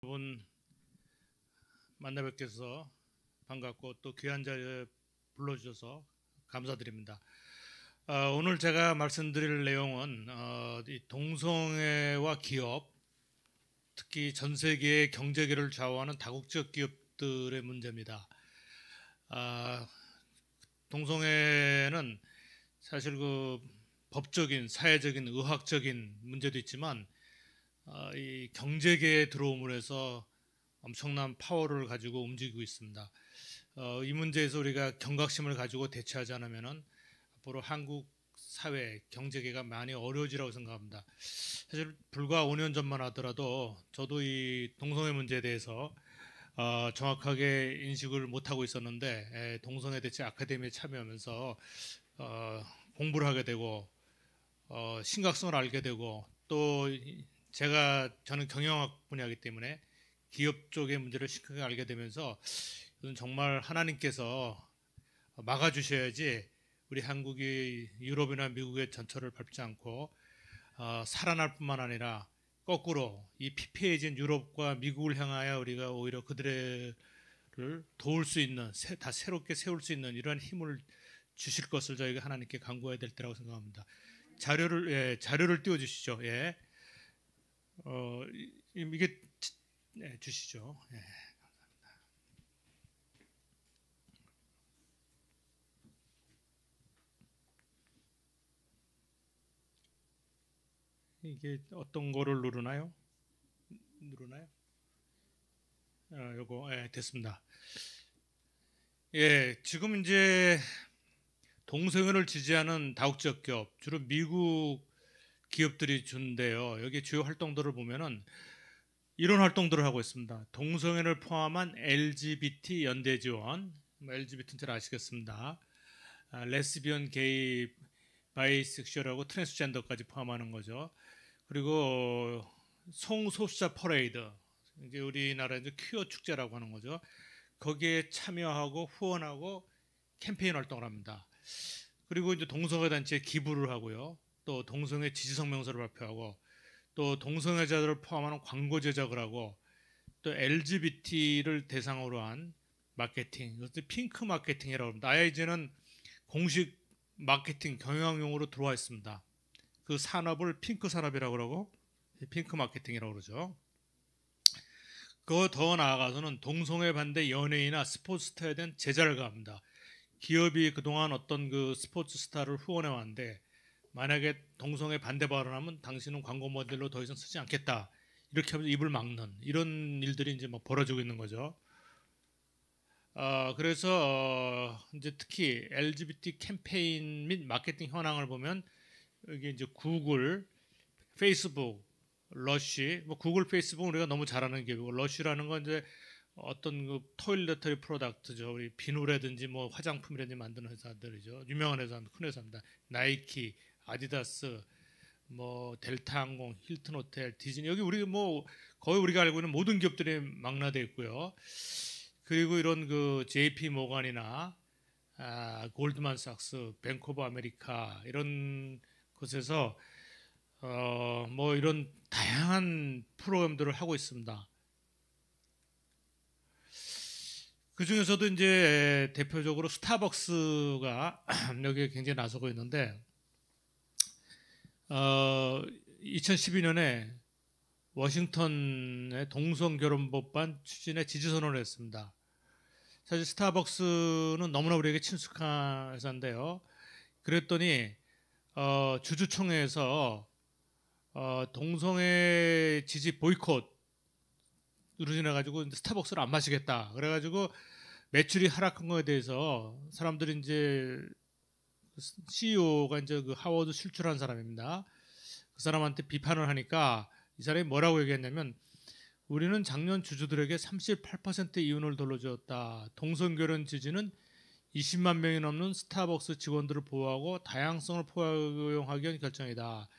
여러분 만나 뵙게서 반갑고 또 귀한 자리에 불러주셔서 감사드립니다. 오늘 제가 말씀드릴 내용은 이 동성애와 기업, 특히 전 세계의 경제계를 좌우하는 다국적 기업들의 문제입니다. 동성애는 사실 그 법적인, 사회적인, 의학적인 문제도 있지만 이 경제계에 들어옴으로 해서 엄청난 파워를 가지고 움직이고 있습니다. 이 문제에서 우리가 경각심을 가지고 대처하지 않으면 앞으로 한국 사회, 경제계가 많이 어려워지라고 생각합니다. 사실 불과 5년 전만 하더라도 저도 이 동성애 문제에 대해서 정확하게 인식을 못하고 있었는데 동성애 대책 아카데미에 참여하면서 공부를 하게 되고 심각성을 알게 되고 또 저는 경영학 분야이기 때문에 기업 쪽의 문제를 심각하게 알게 되면서 이건 정말 하나님께서 막아주셔야지 우리 한국이 유럽이나 미국의 전철을 밟지 않고 살아날 뿐만 아니라 거꾸로 이 피폐해진 유럽과 미국을 향하여 우리가 오히려 그들을 도울 수 있는, 다 새롭게 세울 수 있는 이러한 힘을 주실 것을 저희가 하나님께 간구해야 될 때라고 생각합니다. 자료를 띄워주시죠. 예. 이게 주시죠. 예. 이게 어떤 거를 누르나요? 요거, 예, 됐습니다. 예, 지금 이제 동성애를 지지하는 다국적 기업, 주로 미국 기업들이 준대요. 여기 주요 활동들을 보면은 이런 활동들을 하고 있습니다. 동성애를 포함한 LGBT 연대 지원, LGBT는 잘 아시겠습니다. 레스비언, 게이, 바이섹슈얼하고 트랜스젠더까지 포함하는 거죠. 그리고 성소수자 퍼레이드, 이제 우리나라 이제 퀴어 축제라고 하는 거죠. 거기에 참여하고 후원하고 캠페인 활동을 합니다. 그리고 이제 동성애 단체에 기부를 하고요. 또 동성애 지지 성명서를 발표하고 또 동성애자들을 포함하는 광고 제작을 하고 또 LGBT를 대상으로 한 마케팅, 이것도 핑크 마케팅이라고 합니다. 아예 이제는 공식 마케팅 경영용으로 들어와 있습니다. 그 산업을 핑크 산업이라고 그러고 핑크 마케팅이라고 그러죠. 그거 더 나아가서는 동성애 반대 연예인이나 스포츠 스타에 대한 제재를 가합니다. 기업이 그동안 어떤 그 스포츠 스타를 후원해 왔는데 만약에 동성애 반대 발언하면 당신은 광고 모델로 더 이상 쓰지 않겠다. 이렇게 하면서 입을 막는 이런 일들이 이제 막 벌어지고 있는 거죠. 그래서 이제 특히 LGBT 캠페인 및 마케팅 현황을 보면 여기 이제 구글, 페이스북, 러쉬, 뭐 구글, 페이스북은 우리가 너무 잘 아는 기업이고 러쉬라는 건 이제 어떤 그 토일레터리 프로덕트죠. 우리 비누라든지 뭐 화장품이라든지 만드는 회사들이죠. 유명한 회사, 큰 회사입니다. 나이키, 아디다스, 뭐 델타항공, 힐튼 호텔, 디즈니 여기 우리 뭐 거의 우리가 알고 있는 모든 기업들이 망라돼 있고요. 그리고 이런 그 JP 모건이나 골드만삭스, 뱅크 오브 아메리카 이런 곳에서 뭐 이런 다양한 프로그램들을 하고 있습니다. 그 중에서도 이제 대표적으로 스타벅스가 여기에 굉장히 나서고 있는데 2012년에 워싱턴의 동성결혼법안 추진에 지지선언을 했습니다. 사실 스타벅스는 너무나 우리에게 친숙한 회사인데요. 그랬더니 주주총회에서 동성애 지지 보이콧으로 인해 가지고 스타벅스를 안 마시겠다. 그래가지고 매출이 하락한 거에 대해서 사람들이 이제 CEO가 이제 그 하워드 실출한 사람입니다. 그 사람한테 비판을 하니까 이 사람이 뭐라고 얘기했냐면 우리는 작년 주주들에게 38% 이윤을 돌려주었다. 동성결혼 지지는 20만 명이 넘는 스타벅스 직원들을 보호하고 다양성을 포용하기 위한 결정이다.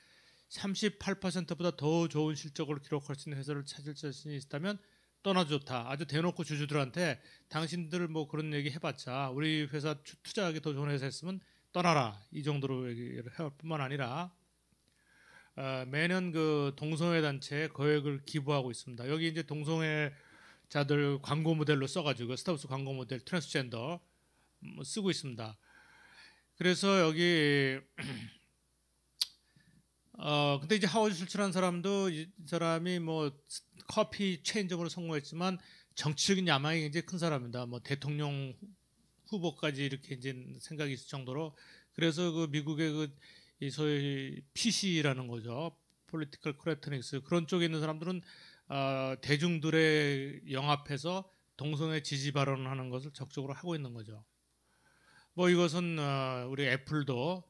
38%보다 더 좋은 실적을 기록할 수 있는 회사를 찾을 자신이 있다면 떠나도 좋다. 아주 대놓고 주주들한테 당신들 뭐 그런 얘기 해봤자 우리 회사 투자하기 더 좋은 회사 있으면 떠나라. 이 정도로 얘기를 할 뿐만 아니라 매년 그 동성애 단체에 거액을 기부하고 있습니다. 여기 이제 동성애자들 광고 모델로 써가지고 스타벅스 광고 모델 트랜스젠더 쓰고 있습니다. 그래서 여기 근데 이제 하워드 슐츠라는 사람도 이 사람이 뭐 커피 체인점으로 성공했지만 정치적인 야망이 굉장히 큰 사람입니다. 뭐 대통령 후보까지 이렇게 이제 생각이 있을 정도로. 그래서 그 미국의 그 이 소위 PC라는 거죠. Political Correctness, 그런 쪽에 있는 사람들은 대중들의 영합해서 동성애 지지 발언을 하는 것을 적극적으로 하고 있는 거죠. 뭐 이것은 우리 애플도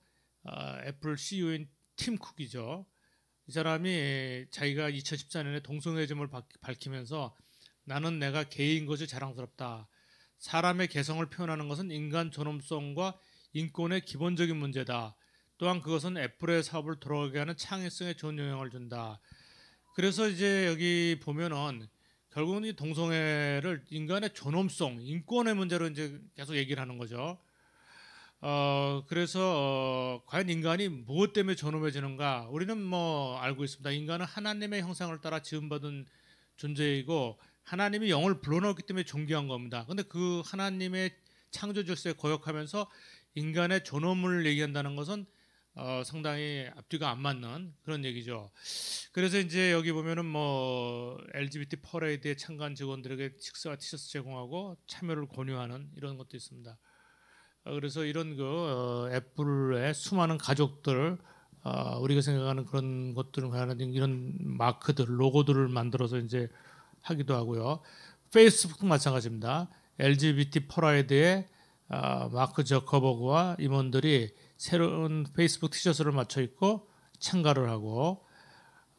애플 CEO인 팀 쿡이죠. 이 사람이 자기가 2014년에 동성애점을 밝히면서 나는 내가 게이인 것이 자랑스럽다. 사람의 개성을 표현하는 것은 인간 존엄성과 인권의 기본적인 문제다. 또한 그것은 애플의 사업을 돌아가게 하는 창의성에 좋은 영향을 준다. 그래서 이제 여기 보면은 결국은 이 동성애를 인간의 존엄성, 인권의 문제로 이제 계속 얘기를 하는 거죠. 그래서 과연 인간이 무엇 때문에 존엄해지는가? 우리는 뭐 알고 있습니다. 인간은 하나님의 형상을 따라 지음받은 존재이고 하나님이 영을 불어넣었기 때문에 존귀한 겁니다. 근데 그 하나님의 창조 질서에 거역하면서 인간의 존엄을 얘기한다는 것은 상당히 앞뒤가 안 맞는 그런 얘기죠. 그래서 이제 여기 보면은 뭐 LGBT 퍼레이드에 참가한 직원들에게 식사와 티셔츠 제공하고 참여를 권유하는 이런 것도 있습니다. 그래서 이런 그 애플의 수많은 가족들, 우리가 생각하는 그런 것들을 하는 이런 마크들, 로고들을 만들어서 이제 하기도 하고요. 페이스북도 마찬가지입니다. LGBT 퍼레이드에 마크 저커버그와 임원들이 새로운 페이스북 티셔츠를 맞춰 입고 참가를 하고,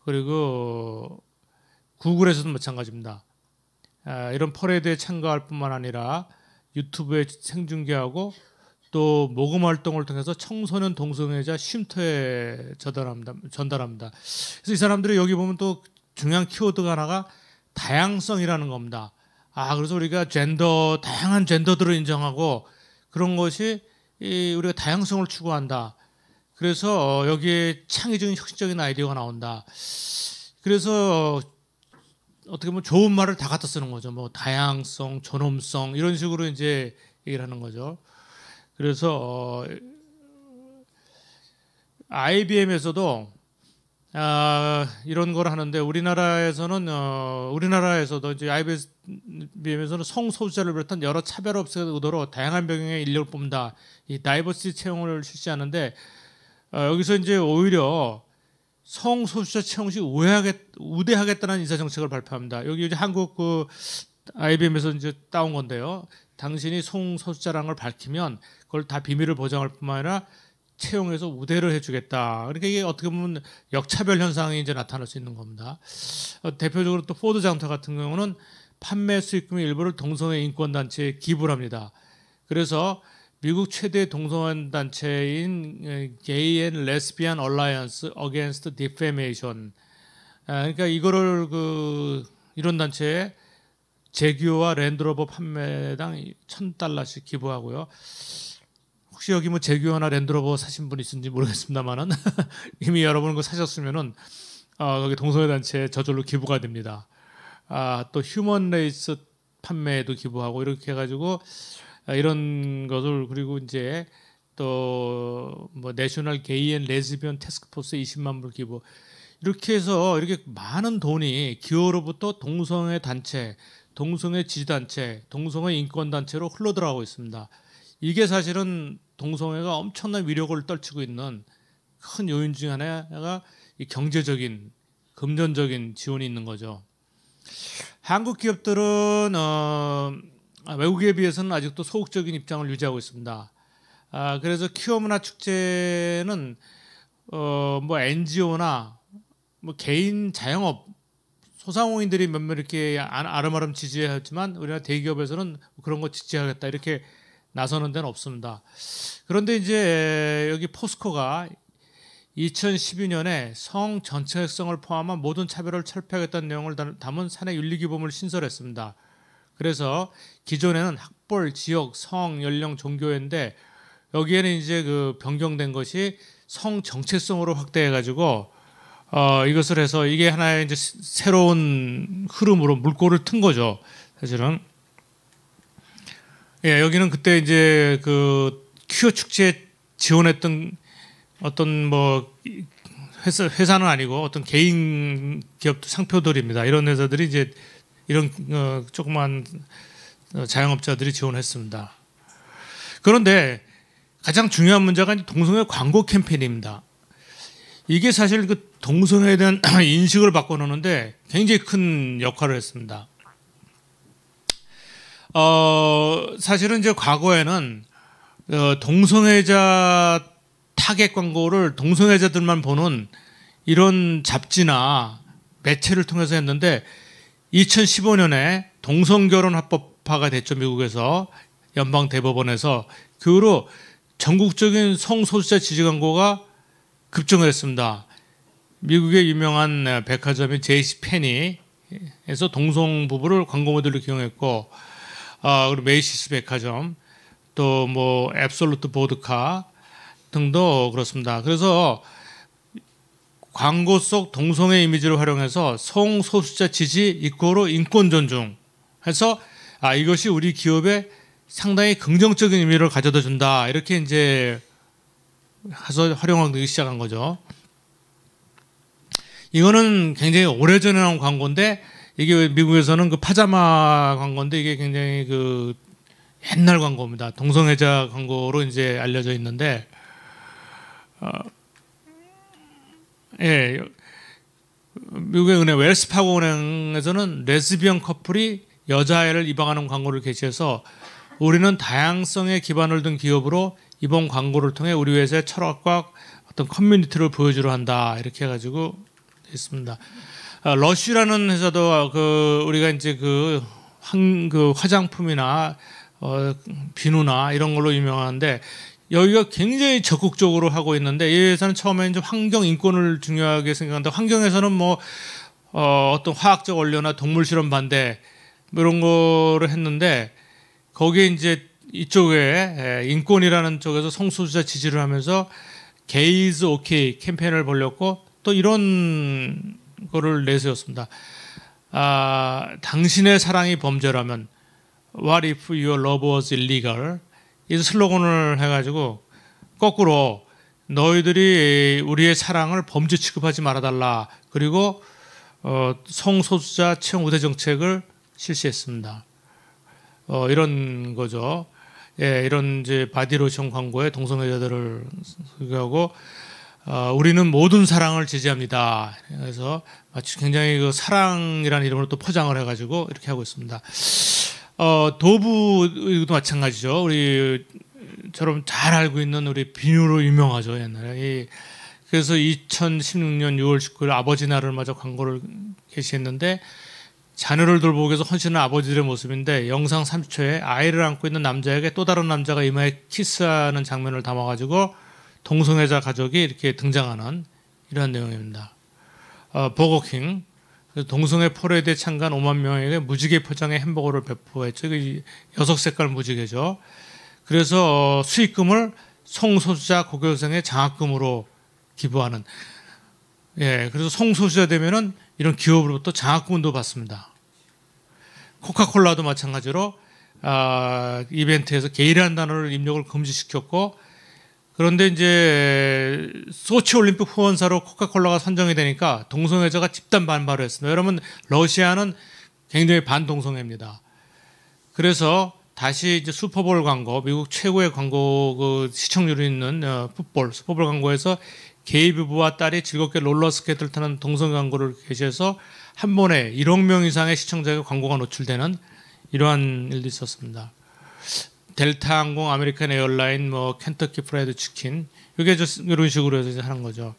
그리고 구글에서도 마찬가지입니다. 이런 퍼레이드에 참가할 뿐만 아니라 유튜브에 생중계하고 또 모금 활동을 통해서 청소년 동성애자 쉼터에 전달합니다. 그래서 이 사람들이 여기 보면 또 중요한 키워드가 하나가 다양성이라는 겁니다. 그래서 우리가 다양한 젠더들을 인정하고 그런 것이 우리가 다양성을 추구한다. 그래서 여기에 창의적인 혁신적인 아이디어가 나온다. 그래서 어떻게 보면 좋은 말을 다 갖다 쓰는 거죠. 뭐 다양성, 존엄성 이런 식으로 이제 얘기를 하는 거죠. 그래서 IBM에서도 이런 걸 하는데 우리나라에서도 이제 IBM에서는 성소수자를 비롯한 여러 차별 없애 의도로 다양한 병역의 인력을 뽑는다. 이 다이버시티 채용을 실시하는데 여기서 이제 오히려 성소수자 채용 시 우대하겠다는 인사 정책을 발표합니다. 여기 이제 한국 그 IBM에서 이제 따온 건데요. 당신이 성소수자라는 걸 밝히면 그걸 다 비밀을 보장할 뿐만 아니라 채용해서 우대를 해주겠다. 그러니까 이게 어떻게 보면 역차별 현상이 이제 나타날 수 있는 겁니다. 대표적으로 또 포드 장터 같은 경우는 판매 수익금의 일부를 동성애 인권 단체에 기부를 합니다. 그래서 미국 최대 동성애 단체인 Gay and Lesbian Alliance Against Defamation, 그러니까 이거를 이런 단체에 제규어와 랜드로버 판매당 $1,000씩 기부하고요. 혹시 여기 뭐 제규어나 랜드로버 사신 분 있는지 모르겠습니다만은 이미 여러분 거 사셨으면은 여기 동성애 단체에 저절로 기부가 됩니다. 또 휴먼 레이스 판매에도 기부하고 이렇게 해가지고 이런 것을, 그리고 이제 또 뭐 내셔널 게이 앤 레즈비언 태스크포스 20만 불 기부, 이렇게 해서 이렇게 많은 돈이 기호로부터 동성애 단체, 동성애 지지단체, 동성애 인권단체로 흘러들어가고 있습니다. 이게 사실은 동성애가 엄청난 위력을 떨치고 있는 큰 요인 중 하나가 이 경제적인, 금전적인 지원이 있는 거죠. 한국 기업들은 외국에 비해서는 아직도 소극적인 입장을 유지하고 있습니다. 그래서 퀴어문화축제는 뭐 NGO나 뭐 개인 자영업 소상공인들이 몇몇 이렇게 아름아름 지지하지만 우리나라 대기업에서는 그런 거 지지하겠다 이렇게 나서는 데는 없습니다. 그런데 이제 여기 포스코가 2012년에 성 전체성을 포함한 모든 차별을 철폐하겠다는 내용을 담은 사내 윤리기범을 신설했습니다. 그래서 기존에는 학벌, 지역, 성, 연령, 종교였는데 여기에는 이제 그 변경된 것이 성 정체성으로 확대해가지고 이것을 해서 이게 하나의 이제 새로운 흐름으로 물꼬를 튼 거죠. 사실은. 예, 여기는 그때 이제 그 퀴어 축제에 지원했던 어떤 뭐 회사는 아니고 어떤 개인 기업 상표들입니다. 이런 회사들이 이제 이런 조그만 자영업자들이 지원했습니다. 그런데 가장 중요한 문제가 동성애 광고 캠페인입니다. 이게 사실 그 동성애에 대한 인식을 바꿔놓는데 굉장히 큰 역할을 했습니다. 사실은 이제 과거에는 동성애자 타겟 광고를 동성애자들만 보는 이런 잡지나 매체를 통해서 했는데 2015년에 동성결혼합법화가 됐죠. 미국에서 연방 대법원에서 그 후로 전국적인 성소수자 지지 광고가 급증을 했습니다. 미국의 유명한 백화점인 JCPenney에서 동성 부부를 광고 모델로 기용했고, 그리고 메이시스 백화점, 또 뭐 앱솔루트 보드카 등도 그렇습니다. 그래서 광고 속 동성애 이미지를 활용해서 성소수자 지지 이꼬로 인권 존중 해서 이것이 우리 기업에 상당히 긍정적인 의미를 가져다 준다. 이렇게 이제 해서 활용하기 시작한 거죠. 이거는 굉장히 오래전에 나온 광고인데 이게 미국에서는 그 파자마 광고인데 이게 굉장히 그 옛날 광고입니다. 동성애자 광고로 이제 알려져 있는데 예, 미국의 은행 웰스파고 은행에서는 레즈비언 커플이 여자아이를 입양하는 광고를 게시해서 우리는 다양성에 기반을 둔 기업으로 이번 광고를 통해 우리 회사의 철학과 어떤 커뮤니티를 보여주려 한다 이렇게 해가지고 있습니다. 러쉬라는 회사도 그 우리가 이제 그 화장품이나 비누나 이런 걸로 유명한데 여기가 굉장히 적극적으로 하고 있는데 이 회사는 처음에 이제 환경 인권을 중요하게 생각하는데 환경에서는 뭐 어떤 화학적 원료나 동물 실험 반대 뭐 이런 거를 했는데 거기에 이제 이쪽에 인권이라는 쪽에서 성소수자 지지를 하면서 게이즈 오케이 캠페인을 벌였고 또 이런 거를 내세웠습니다. 당신의 사랑이 범죄라면 What if your love was illegal? 이 슬로건을 해가지고 거꾸로 너희들이 우리의 사랑을 범죄 취급하지 말아달라. 그리고 성소수자 채용 우대 정책을 실시했습니다. 이런 거죠. 예, 이런 이제 바디로션 광고에 동성애자들을 소개하고 우리는 모든 사랑을 지지합니다. 그래서 마치 굉장히 그 사랑이라는 이름으로 또 포장을 해가지고 이렇게 하고 있습니다. 도브도 마찬가지죠. 우리처럼 잘 알고 있는 우리 비누로 유명하죠. 옛날에. 그래서 2016년 6월 19일 아버지 날을 맞아 광고를 게시했는데 자녀를 돌보기 위해서 헌신한 아버지들의 모습인데 영상 30초에 아이를 안고 있는 남자에게 또 다른 남자가 이마에 키스하는 장면을 담아가지고 동성애자 가족이 이렇게 등장하는 이러한 내용입니다. 버거킹 동성애 퍼레이드에 참가한 5만 명에게 무지개 포장의 햄버거를 배포했죠. 이게 여섯 색깔 무지개죠. 그래서 수익금을 성소수자 고교생의 장학금으로 기부하는. 예, 그래서 성소수자 되면은 이런 기업으로부터 장학금도 받습니다. 코카콜라도 마찬가지로 이벤트에서 게이라는 단어를 입력을 금지시켰고 그런데 이제 소치 올림픽 후원사로 코카콜라가 선정이 되니까 동성애자가 집단 반발을 했습니다. 여러분 러시아는 굉장히 반동성애입니다. 그래서 다시 이제 슈퍼볼 광고, 미국 최고의 광고 그 시청률이 있는 슈퍼볼 광고에서 게이 부부와 딸이 즐겁게 롤러스케이트를 타는 동성 광고를 게시해서 한 번에 1억 명 이상의 시청자에게 광고가 노출되는 이러한 일도 있었습니다. 델타 항공, 아메리칸 에어라인, 뭐 켄터키 프라이드 치킨 이게 이런 식으로 해서 하는 거죠.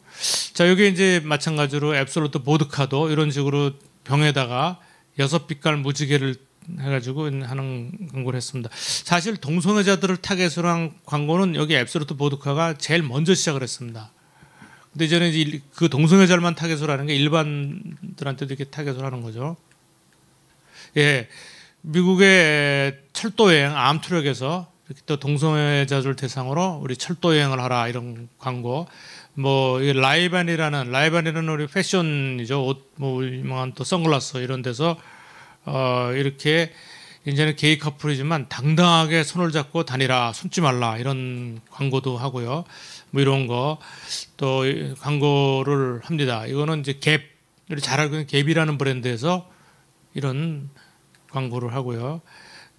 자, 여기 이제 마찬가지로 앱솔루트 보드카도 이런 식으로 병에다가 6빛깔 무지개를 해가지고 하는 광고를 했습니다. 사실 동성애자들을 타겟으로 한 광고는 여기 앱솔루트 보드카가 제일 먼저 시작을 했습니다. 근데 이제는 이제 그 동성애자만 타겟으로 하는 게 일반들한테도 이렇게 타겟으로 하는 거죠. 예, 미국의 철도여행 암트럭에서 또 동성애자들 대상으로 우리 철도 여행을 하라 이런 광고. 뭐 라이반이라는 우리 패션이죠. 옷, 뭐 유명한 또 선글라스 이런 데서 이렇게 이제는 게이 커플이지만 당당하게 손을 잡고 다니라, 숨지 말라 이런 광고도 하고요. 뭐 이런 거 또 광고를 합니다. 이거는 이제 갭, 우리 잘 알고 있는 갭이라는 브랜드에서 이런 광고를 하고요.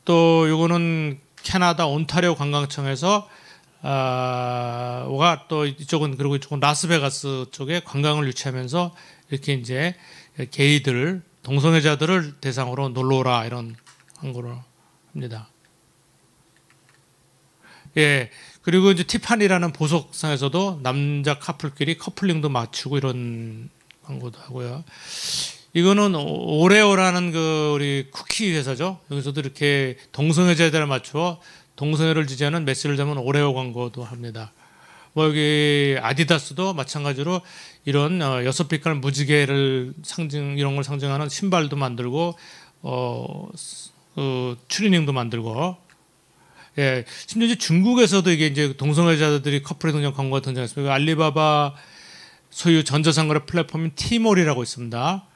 또 이거는 캐나다 온타리오 관광청에서 와 또 이쪽은, 그리고 이쪽은 라스베가스 쪽에 관광을 유치하면서 이렇게 이제 게이들, 동성애자들을 대상으로 놀러 오라 이런 광고를 합니다. 예. 그리고 이제 티파니라는 보석상에서도 남자 커플끼리 커플링도 맞추고 이런 광고도 하고요. 이거는 오레오라는 그 우리 쿠키 회사죠. 여기서도 이렇게 동성애자들을 맞추어 동성애를 지지하는 메시지를 담은 오레오 광고도 합니다. 뭐 여기 아디다스도 마찬가지로 이런 여섯 빛깔 무지개를 이런 걸 상징하는 신발도 만들고 추리닝도 만들고. 예, 심지어 이제 중국에서도 이게 이제 동성애자들이 커플에 등장 광고가 등장했습니다. 알리바바 소유 전자상거래 플랫폼인 티몰이라고 있습니다.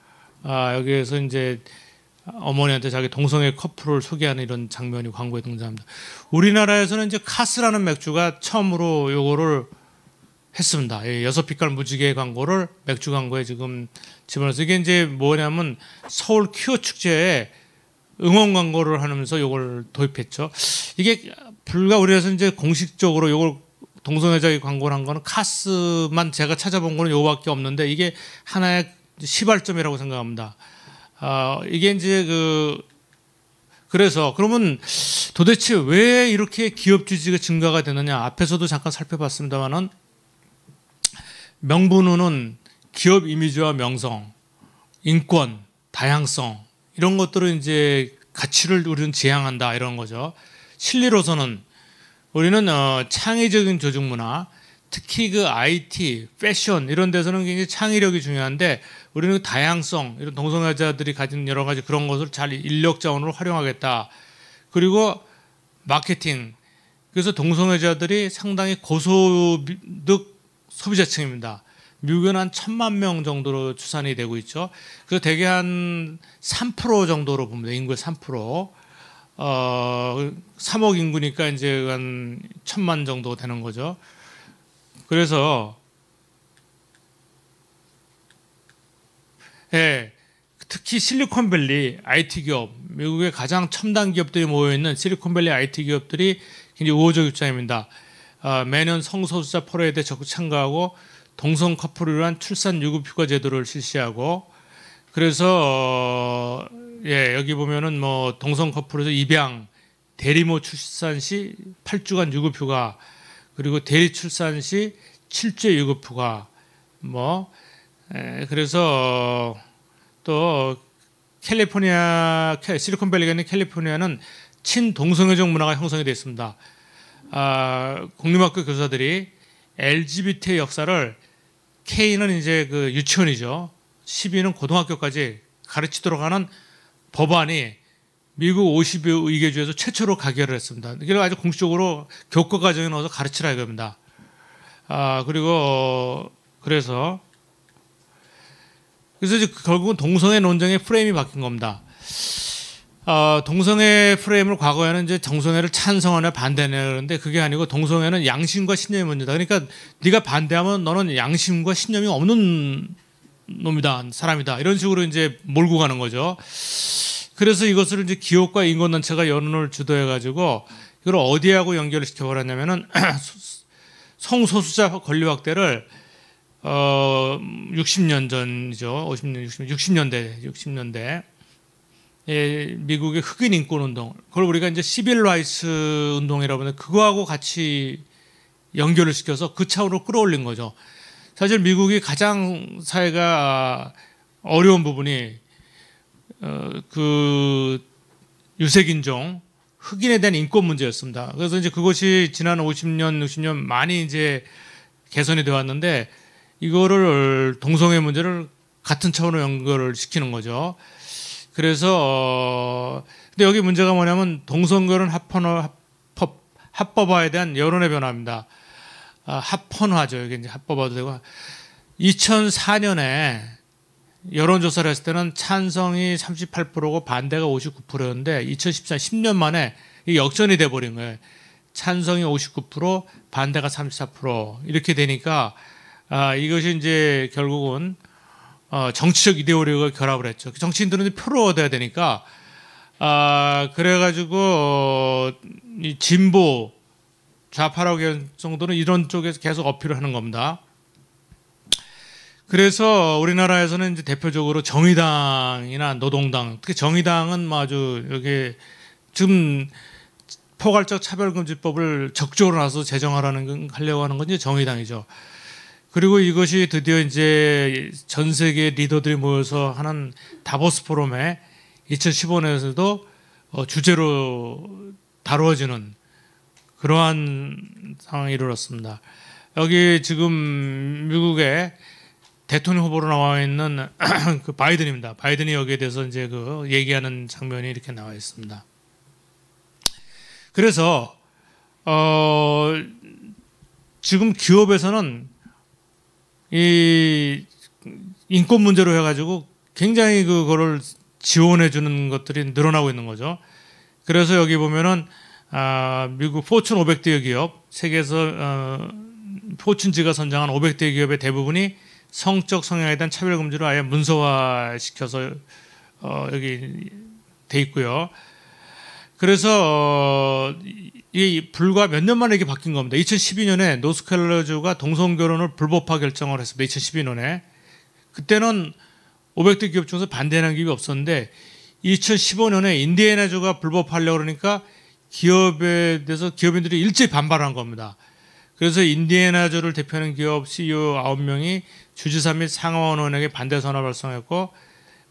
여기에서 이제 어머니한테 자기 동성애 커플을 소개하는 이런 장면이 광고에 등장합니다. 우리나라에서는 이제 카스라는 맥주가 처음으로 요거를 했습니다. 예, 여섯 빛깔 무지개 광고를 맥주 광고에 지금 집어넣어서, 이게 이제 뭐냐면 서울 퀴어 축제에 응원 광고를 하면서 요걸 도입했죠. 이게 불과 우리나라에서 이제 공식적으로 요걸 동성애자 광고를 한 거는 카스만 제가 찾아본 거는 요밖에 없는데, 이게 하나의 시발점이라고 생각합니다. 이게 이제 그래서 그러면 도대체 왜 이렇게 기업 주지가 증가가 되느냐? 앞에서도 잠깐 살펴봤습니다만은, 명분은 기업 이미지와 명성, 인권, 다양성 이런 것들을 이제 가치를 우리는 지향한다 이런 거죠. 실리로서는 우리는 창의적인 조직 문화, 특히 그 IT, 패션 이런 데서는 굉장히 창의력이 중요한데, 우리는 다양성, 이런 동성애자들이 가진 여러 가지 그런 것을 잘 인력 자원으로 활용하겠다. 그리고 마케팅. 그래서 동성애자들이 상당히 고소득 소비자층입니다. 미국에는 한 1,000만 명 정도로 추산이 되고 있죠. 그래서 대개 한 3% 정도로 봅니다. 인구의 3%. 3억 인구니까 이제 한 1,000만 정도 되는 거죠. 그래서 예, 특히 실리콘밸리 IT 기업, 미국의 가장 첨단 기업들이 모여 있는 실리콘밸리 IT 기업들이 굉장히 우호적 입장입니다. 매년 성소수자 포레이드에 적극 참가하고 동성 커플을 위한 출산 유급 휴가 제도를 실시하고, 그래서 예, 여기 보면은 뭐 동성 커플에서 입양, 대리모 출산 시 8주간 유급 휴가, 그리고 대리 출산 시 7주의 유급 휴가, 뭐 그래서 또 캘리포니아, 실리콘밸리가 있는 캘리포니아는 친동성애적 문화가 형성이 되어 있습니다. 공립학교 교사들이 LGBT 역사를, K는 이제 그 유치원이죠. 12는 고등학교까지 가르치도록 하는 법안이 미국 52개 주에서 최초로 가결을 했습니다. 그래서 아주 공식적으로 교과 과정에 넣어서 가르치라 이겁니다. 그리고 그래서 이제 결국은 동성애 논쟁의 프레임이 바뀐 겁니다. 동성애 프레임을 과거에는 이제 동성애를 찬성하냐 반대하냐 그러는데, 그게 아니고 동성애는 양심과 신념의 문제다. 그러니까 네가 반대하면 너는 양심과 신념이 없는 놈이다, 사람이다, 이런 식으로 이제 몰고 가는 거죠. 그래서 이것을 이제 기업과 인권단체가 여론을 주도해가지고 이걸 어디하고 연결을 시켜버렸냐면은 성소수자 권리 확대를 60년 전이죠. 60년대 예, 미국의 흑인 인권 운동, 그걸 우리가 이제 시빌 라이츠 운동이라고 하는데, 그거하고 같이 연결을 시켜서 그 차원으로 끌어올린 거죠. 사실 미국이 가장 사회가 어려운 부분이 그 유색인종, 흑인에 대한 인권 문제였습니다. 그래서 이제 그것이 지난 50년, 60년 많이 이제 개선이 되어 왔는데, 이거를 동성애 문제를 같은 차원으로 연결을 시키는 거죠. 그래서 근데 여기 문제가 뭐냐면, 동성결혼 합법화에 대한 여론의 변화입니다. 합헌화죠. 이게 이제 합법화도 되고 2004년에 여론조사를 했을 때는 찬성이 38%고 반대가 59%였는데 2014년 10년 만에 역전이 돼버린 거예요. 찬성이 59%, 반대가 34% 이렇게 되니까 이것이 이제 결국은 정치적 이데올로기가 결합을 했죠. 정치인들은 표를 얻어야 되니까 그래가지고 이 진보 좌파라고 할 정도는 이런 쪽에서 계속 어필을 하는 겁니다. 그래서 우리나라에서는 이제 대표적으로 정의당이나 노동당, 특히 정의당은 아주 여기 지금 포괄적 차별금지법을 적극적으로 나서 하려고 하는 건 이제 정의당이죠. 그리고 이것이 드디어 이제 전 세계 리더들이 모여서 하는 다보스 포럼에 2015년에서도 주제로 다루어지는 그러한 상황이 이르렀습니다. 여기 지금 미국의 대통령 후보로 나와 있는 그 바이든입니다. 바이든이 여기에 대해서 이제 그 얘기하는 장면이 이렇게 나와 있습니다. 그래서 지금 기업에서는 이 인권 문제로 해가지고 굉장히 그거를 지원해 주는 것들이 늘어나고 있는 거죠. 그래서 여기 보면은 미국 포춘 500대 기업, 세계에서 포춘지가 선정한 500대 기업의 대부분이 성적 성향에 대한 차별 금지로 아예 문서화 시켜서 여기 돼 있고요. 그래서 이 불과 몇 년 만에 이게 바뀐 겁니다. 2012년에 노스캐롤라이나주가 동성 결혼을 불법화 결정을 했습니다. 2012년에 그때는 500대 기업 중에서 반대하는 기업이 없었는데 2015년에 인디애나주가 불법화하려고 그러니까 기업에 대해서 기업인들이 일제히 반발한 겁니다. 그래서 인디애나주를 대표하는 기업 CEO 9명이 주지사 및 상하원원에게 반대 선언을 발송했고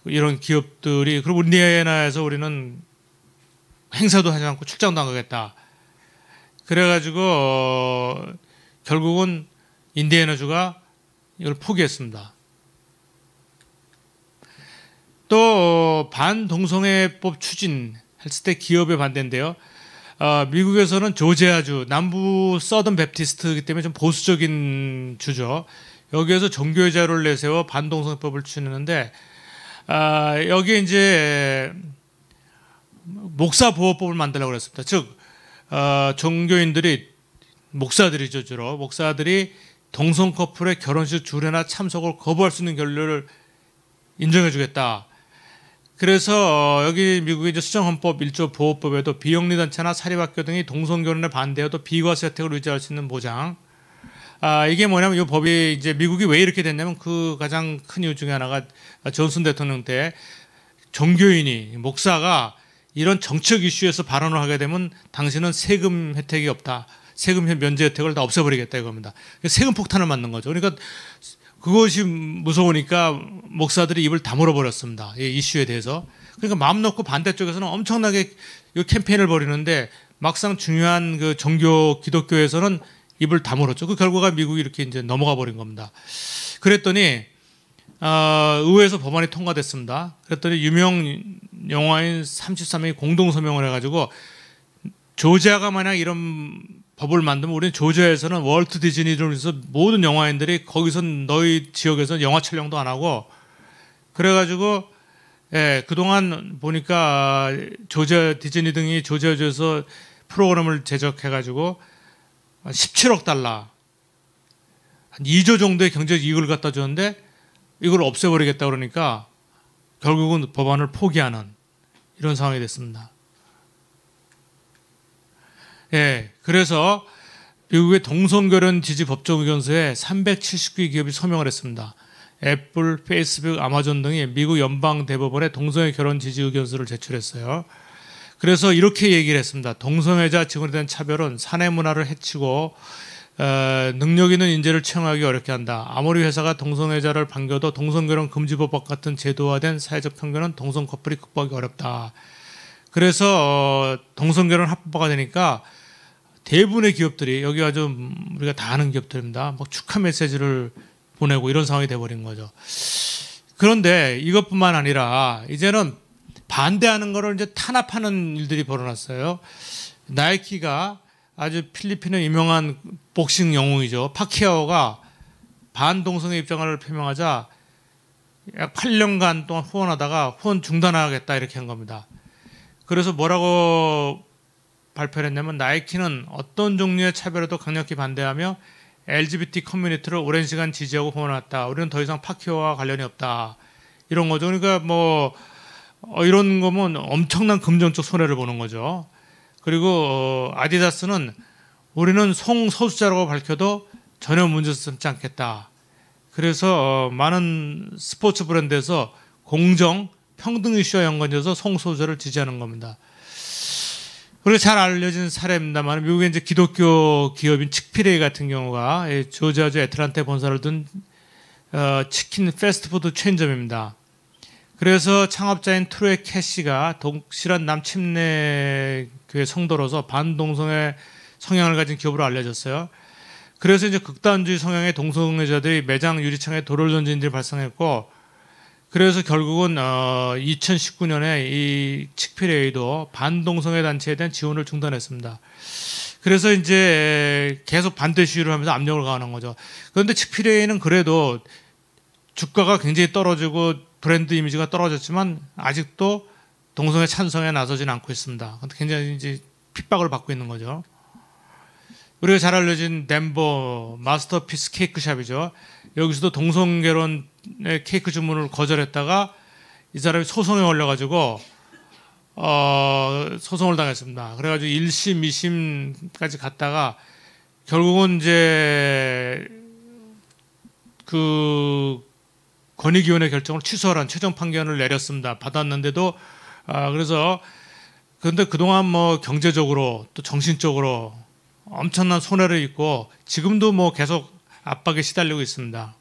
이런 기업들이 그리고 인디애나에서 우리는 행사도 하지 않고 출장도 안 가겠다. 그래가지고 결국은 인디애나주가 이걸 포기했습니다. 또 반동성애법 추진했을 때 기업의 반대인데요. 미국에서는 조지아주 남부 서던 베프티스트이기 때문에 좀 보수적인 주죠. 여기에서 종교의 자유를 내세워 반동성애법을 추진했는데 여기에 이제 목사보호법을 만들려고 그랬습니다. 즉 종교인들이 목사들이죠. 주로 목사들이 동성 커플의 결혼식 주례나 참석을 거부할 수 있는 권리를 인정해 주겠다. 그래서 여기 미국의 이제 수정헌법 1조 보호법에도 비영리단체나 사립학교 등이 동성결혼에 반대해도 비과세 혜택을 유지할 수 있는 보장. 이게 뭐냐면 이 법이 이제 미국이 왜 이렇게 됐냐면 그 가장 큰 이유 중에 하나가 존슨 대통령 때 종교인이 목사가 이런 정책 이슈에서 발언을 하게 되면 당신은 세금 혜택이 없다. 세금 면제 혜택을 다 없애버리겠다 이겁니다. 세금 폭탄을 맞는 거죠. 그러니까 그것이 무서우니까 목사들이 입을 다물어 버렸습니다. 이 이슈에 대해서. 그러니까 마음 놓고 반대쪽에서는 엄청나게 이 캠페인을 벌이는데 막상 중요한 그 종교 기독교에서는 입을 다물었죠. 그 결과가 미국이 이렇게 이제 넘어가 버린 겁니다. 그랬더니 의회에서 법안이 통과됐습니다. 그랬더니 유명 영화인 33명이 공동 서명을 해가지고 조지아가 만약 이런 법을 만들면 우리는 조지아에서는 월트 디즈니를 해서 모든 영화인들이 거기서 너희 지역에서는 영화 촬영도 안 하고 그래가지고 그동안 보니까 조지아 디즈니 등이 조지아주에서 프로그램을 제작해가지고 17억 달러 한 2조 정도의 경제적 이익을 갖다 줬는데 이걸 없애버리겠다 그러니까 결국은 법안을 포기하는 이런 상황이 됐습니다. 그래서 미국의 동성결혼 지지 법정의견서에 379개 기업이 서명을 했습니다. 애플, 페이스북, 아마존 등이 미국 연방대법원에 동성애 결혼 지지 의견서를 제출했어요. 그래서 이렇게 얘기를 했습니다. 동성애자 직원에 대한 차별은 사내 문화를 해치고 능력 있는 인재를 채용하기 어렵게 한다. 아무리 회사가 동성애자를 반겨도 동성결혼 금지법 같은 제도화된 사회적 편견은 동성 커플이 극복하기 어렵다. 그래서 동성결혼 합법화가 되니까 대부분의 기업들이 여기 아주 우리가 다 아는 기업들입니다. 막 축하 메시지를 보내고 이런 상황이 돼버린 거죠. 그런데 이것뿐만 아니라 이제는 반대하는 거를 이제 탄압하는 일들이 벌어났어요. 나이키가 아주 필리핀의 유명한 복싱 영웅이죠. 파키아오가 반동성애 입장을 표명하자 약 8년간 동안 후원하다가 후원 중단하겠다 이렇게 한 겁니다. 그래서 뭐라고 발표를 했냐면 나이키는 어떤 종류의 차별에도 강력히 반대하며 LGBT 커뮤니티를 오랜 시간 지지하고 후원했다. 우리는 더 이상 파키아오와 관련이 없다. 이런 거죠. 그러니까 뭐 이런 거면 엄청난 금전적 손해를 보는 거죠. 그리고 아디다스는 우리는 성소수자라고 밝혀도 전혀 문제 삼지 않겠다. 그래서 많은 스포츠 브랜드에서 공정, 평등 이슈와 연관돼서 성소수자를 지지하는 겁니다. 그리고 잘 알려진 사례입니다만 미국의 이제 기독교 기업인 칙필레이 같은 경우가 조지아주 애틀랜타에 본사를 둔 치킨 패스트푸드 체인점입니다. 그래서 창업자인 트로이 캐시가 독실한 남침례교회 성도로서 반동성애 성향을 가진 기업으로 알려졌어요. 그래서 이제 극단주의 성향의 동성애자들이 매장 유리창에 돌을 던진 일이 발생했고, 그래서 결국은 2019년에 이 칙필레이도 반동성애 단체에 대한 지원을 중단했습니다. 그래서 이제 계속 반대 시위를 하면서 압력을 가하는 거죠. 그런데 칙필레이는 그래도 주가가 굉장히 떨어지고 브랜드 이미지가 떨어졌지만 아직도 동성애 찬성에 나서지는 않고 있습니다. 굉장히 이제 핍박을 받고 있는 거죠. 우리가 잘 알려진 덴버 마스터피스 케이크샵이죠. 여기서도 동성결혼의 케이크 주문을 거절했다가 이 사람이 소송에 올려가지고 소송을 당했습니다. 그래가지고 1심, 2심까지 갔다가 결국은 이제 그 권익위원회 결정을 취소하라는 최종 판결을 내렸습니다. 받았는데도 그래서 그런데 그동안 뭐 경제적으로 또 정신적으로 엄청난 손해를 입고 지금도 뭐 계속 압박에 시달리고 있습니다.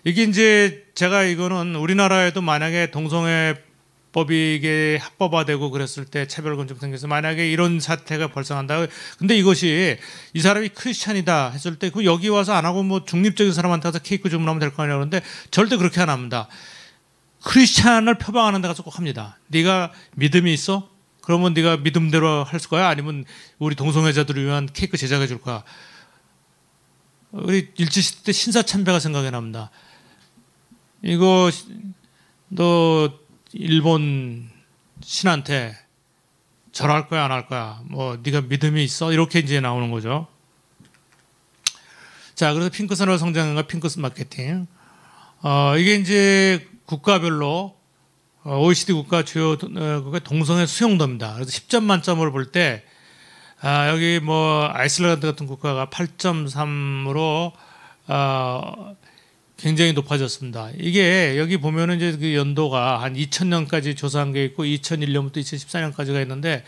이게 이제 제가 이거는 우리나라에도 만약에 동성애법이 이게 합법화되고 그랬을 때 차별금 좀 생겨서 만약에 이런 사태가 발생한다. 근데 이것이 이 사람이 크리스찬이다 했을 때 그 여기 와서 안 하고 뭐 중립적인 사람한테 가서 케이크 주문하면 될 거 아니냐 그러는데 절대 그렇게 안 합니다. 크리스찬을 표방하는 데 가서 꼭 합니다. 네가 믿음이 있어? 그러면 네가 믿음대로 할 거야? 아니면 우리 동성애자들을 위한 케이크 제작해 줄 거야? 우리 일제시대 때 신사참배가 생각이 납니다. 이거 너 일본 신한테 절할 거야 안 할 거야? 뭐 네가 믿음이 있어? 이렇게 이제 나오는 거죠. 자, 그래서 핑크선언 성장과 핑크스 마케팅. 이게 이제 국가별로 OECD 국가 주요 동성애 수용도입니다. 그래서 10점 만점을 볼 때 여기 뭐 아이슬란드 같은 국가가 8.3으로 굉장히 높아졌습니다. 이게 여기 보면은 이제 그 연도가 한 2000년까지 조사한 게 있고 2001년부터 2014년까지가 있는데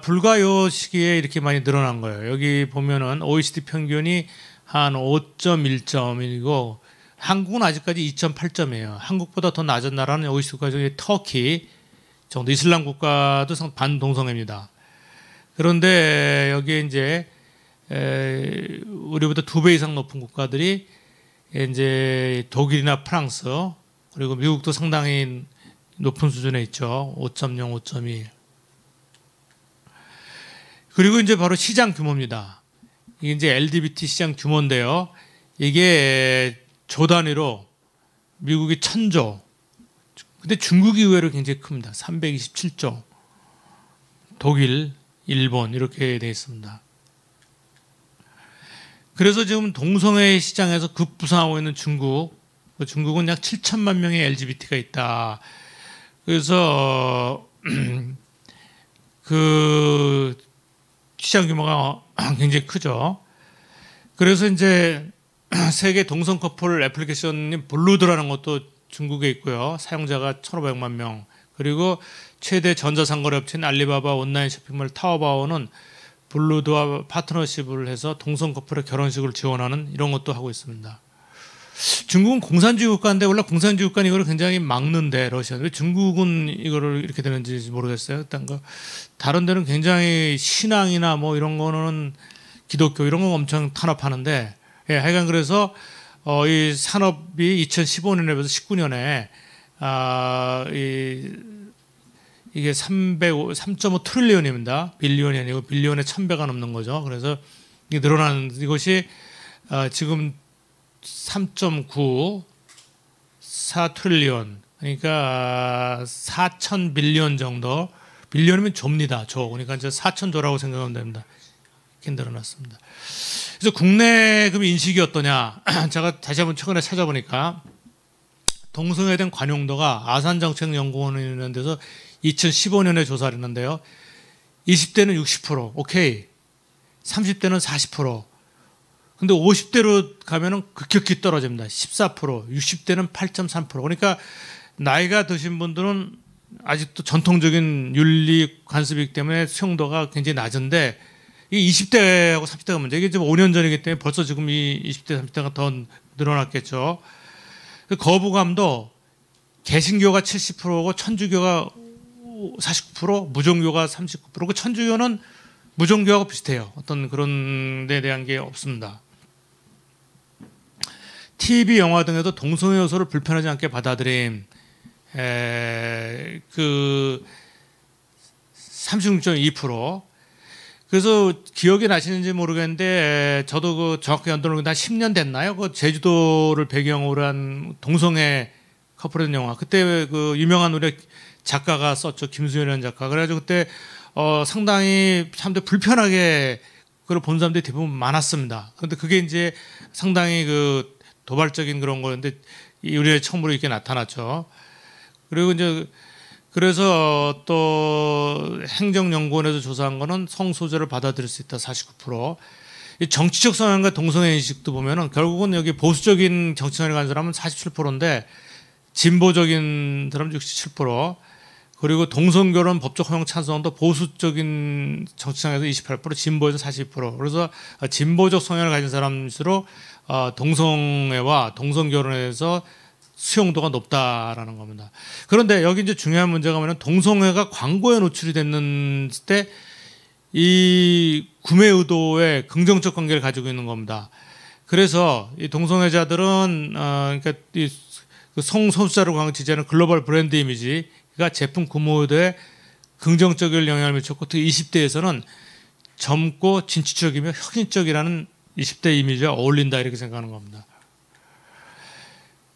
불과 요 시기에 이렇게 많이 늘어난 거예요. 여기 보면은 OECD 평균이 한 5.1점이고 한국은 아직까지 2.8점이에요. 한국보다 더 낮은 나라는 OECD 국가 중에 터키 정도 이슬람 국가도 반동성애입니다. 그런데 여기에 이제 우리보다 2배 이상 높은 국가들이 이제 독일이나 프랑스 그리고 미국도 상당히 높은 수준에 있죠. 5.0, 5.2. 그리고 이제 바로 시장 규모입니다. 이게 이제 LGBT 시장 규모인데요. 이게 조 단위로 미국이 1000조. 근데 중국이 의외로 굉장히 큽니다. 327조. 독일, 일본 이렇게 되어 있습니다. 그래서 지금 동성애 시장에서 급부상하고 있는 중국. 중국은 약 7천만 명의 LGBT가 있다. 그래서 그 시장 규모가 굉장히 크죠. 그래서 이제 세계 동성 커플 애플리케이션인 블루드라는 것도 중국에 있고요. 사용자가 1,500만 명. 그리고 최대 전자상거래 업체인 알리바바 온라인 쇼핑몰 타오바오는 블루드와 파트너십을 해서 동성 커플의 결혼식을 지원하는 이런 것도 하고 있습니다. 중국은 공산주의 국가인데 원래 공산주의 국가는 이거를 굉장히 막는데 러시아 왜 중국은 이거를 이렇게 되는지 모르겠어요. 일단 다른 데는 굉장히 신앙이나 뭐 이런 거는 기독교 이런 거 엄청 탄압하는데 하여간 그래서 이 산업이 2015년에 비해서 19년에 이게 3.5 트릴리언입니다. 빌리언이 아니고 빌리언의 1000배가 넘는 거죠. 그래서 이게 늘어나는 이것이 지금 3.9 4 트릴리언 그러니까 4천 빌리언 정도. 빌리언이면 조입니다. 조. 그러니까 이제 4천조라고 생각하면 됩니다. 이렇게 늘어났습니다. 그래서 국내 그 인식이 어떠냐? 제가 다시 한번 최근에 찾아보니까 동성애에 대한 관용도가 아산정책연구원에 있는 데서 2015년에 조사를 했는데요. 20대는 60%, 오케이. 30대는 40%. 근데 50대로 가면은 급격히 떨어집니다. 14%, 60대는 8.3%. 그러니까 나이가 드신 분들은 아직도 전통적인 윤리 관습이기 때문에 수용도가 굉장히 낮은데 이 20대하고 30대가 문제. 이게 지금 5년 전이기 때문에 벌써 지금 이 20대, 30대가 더 늘어났겠죠. 거부감도 개신교가 70%고 천주교가 49%, 무종교가 39%. 그 천주교는 무종교하고 비슷해요. 어떤 그런 데 대한 게 없습니다. TV, 영화 등에도 동성애 요소를 불편하지 않게 받아들임. 그 36.2%. 그래서 기억이 나시는지 모르겠는데 저도 그 정확히 연도는 한 10년 됐나요? 그 제주도를 배경으로 한 동성애 커플의 영화. 그때 그 유명한 우리 작가가 썼죠. 김수현이라는 작가. 그래가지고 그때 상당히 사람들 불편하게 그걸 본 사람들이 대부분 많았습니다. 그런데 그게 이제 상당히 그 도발적인 그런 거였는데 우리에 처음으로 이렇게 나타났죠. 그리고 이제 그래서 또 행정연구원에서 조사한 거는 성소재를 받아들일 수 있다 49%. 이 정치적 성향과 동성애 인식도 보면은 결국은 여기 보수적인 정치성을 가진 사람은 47%인데 진보적인 사람은 67%. 그리고 동성결혼 법적 허용 찬성도 보수적인 정치성에서 28%, 진보에서 42%. 그래서 진보적 성향을 가진 사람일수록 동성애와 동성결혼에서 수용도가 높다라는 겁니다. 그런데 여기 이제 중요한 문제가 뭐냐면 동성애가 광고에 노출이 됐는 때 이 구매 의도에 긍정적 관계를 가지고 있는 겁니다. 그래서 이 동성애자들은 그러니까 이 성소수자를 지지하는 글로벌 브랜드 이미지가 제품 구매 의도에 긍정적인 영향을 미쳤고 특히 20대에서는 젊고 진취적이며 혁신적이라는 20대 이미지와 어울린다 이렇게 생각하는 겁니다.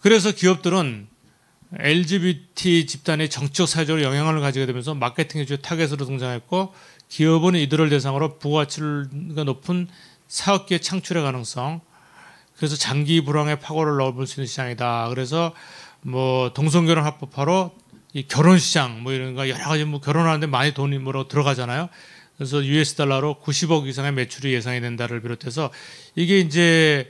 그래서 기업들은 LGBT 집단의 정치적 사회적으로 영향을 가지게 되면서 마케팅의 주요 타겟으로 등장했고 기업은 이들을 대상으로 부가가치가 높은 사업기회 창출의 가능성 그래서 장기 불황의 파고를 넣어볼 수 있는 시장이다. 그래서 뭐 동성결혼 합법화로 이 결혼 시장 뭐 이런 거 여러 가지 뭐 결혼하는데 많이 돈이 뭐로 들어가잖아요. 그래서 US 달러로 90억 이상의 매출이 예상이 된다를 비롯해서 이게 이제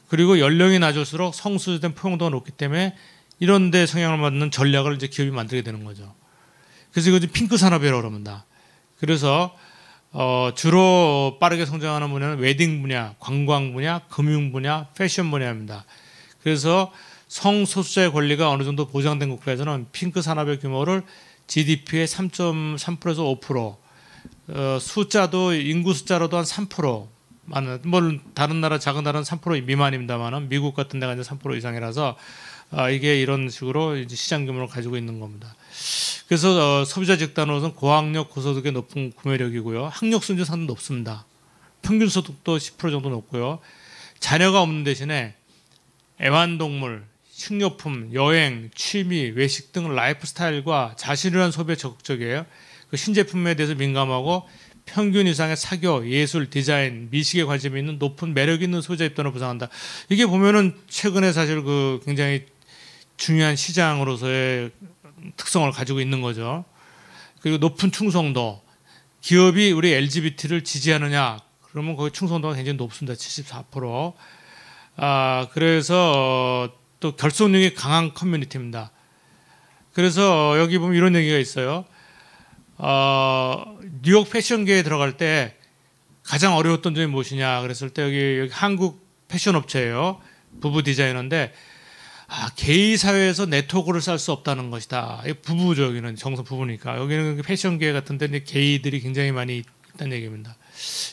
그리고 연령이 낮을수록 성수된 포용도가 높기 때문에 이런 데 성향을 받는 전략을 이제 기업이 만들게 되는 거죠. 그래서 이거 핑크 산업이라고 그럽니다. 그래서 주로 빠르게 성장하는 분야는 웨딩 분야, 관광 분야, 금융 분야, 패션 분야입니다. 그래서 성소수자의 권리가 어느 정도 보장된 국가에서는 핑크 산업의 규모를 GDP의 3.3%에서 5%, 숫자도 인구 숫자로도 한 3%, 뭐 다른 나라 작은 나라는 3% 미만입니다만은 미국 같은 데가 이제 3% 이상이라서 이게 이런 식으로 이제 시장 규모를 가지고 있는 겁니다. 그래서 소비자 집단으로서는 고학력 고소득의 높은 구매력이고요. 학력 수준도 상당히 높습니다. 평균 소득도 10% 정도 높고요. 자녀가 없는 대신에 애완동물, 식료품, 여행, 취미, 외식 등 라이프 스타일과 자신을 위한 소비에 적극적이에요. 그 신제품에 대해서 민감하고 평균 이상의 사교, 예술, 디자인, 미식에 관심이 있는 높은 매력 있는 소비자 집단을 구성한다. 이게 보면은 최근에 사실 그 굉장히 중요한 시장으로서의 특성을 가지고 있는 거죠. 그리고 높은 충성도. 기업이 우리 LGBT를 지지하느냐? 그러면 거기 충성도가 굉장히 높습니다. 74%. 그래서 또 결속력이 강한 커뮤니티입니다. 그래서 여기 보면 이런 얘기가 있어요. 뉴욕 패션계에 들어갈 때 가장 어려웠던 점이 무엇이냐 그랬을 때 여기 한국 패션 업체예요. 부부 디자이너인데 게이 사회에서 네트워크를 쌓을 수 없다는 것이다. 부부죠. 여기는 정서 부부니까. 여기는 패션계 같은 데 게이들이 굉장히 많이 있다는 얘기입니다.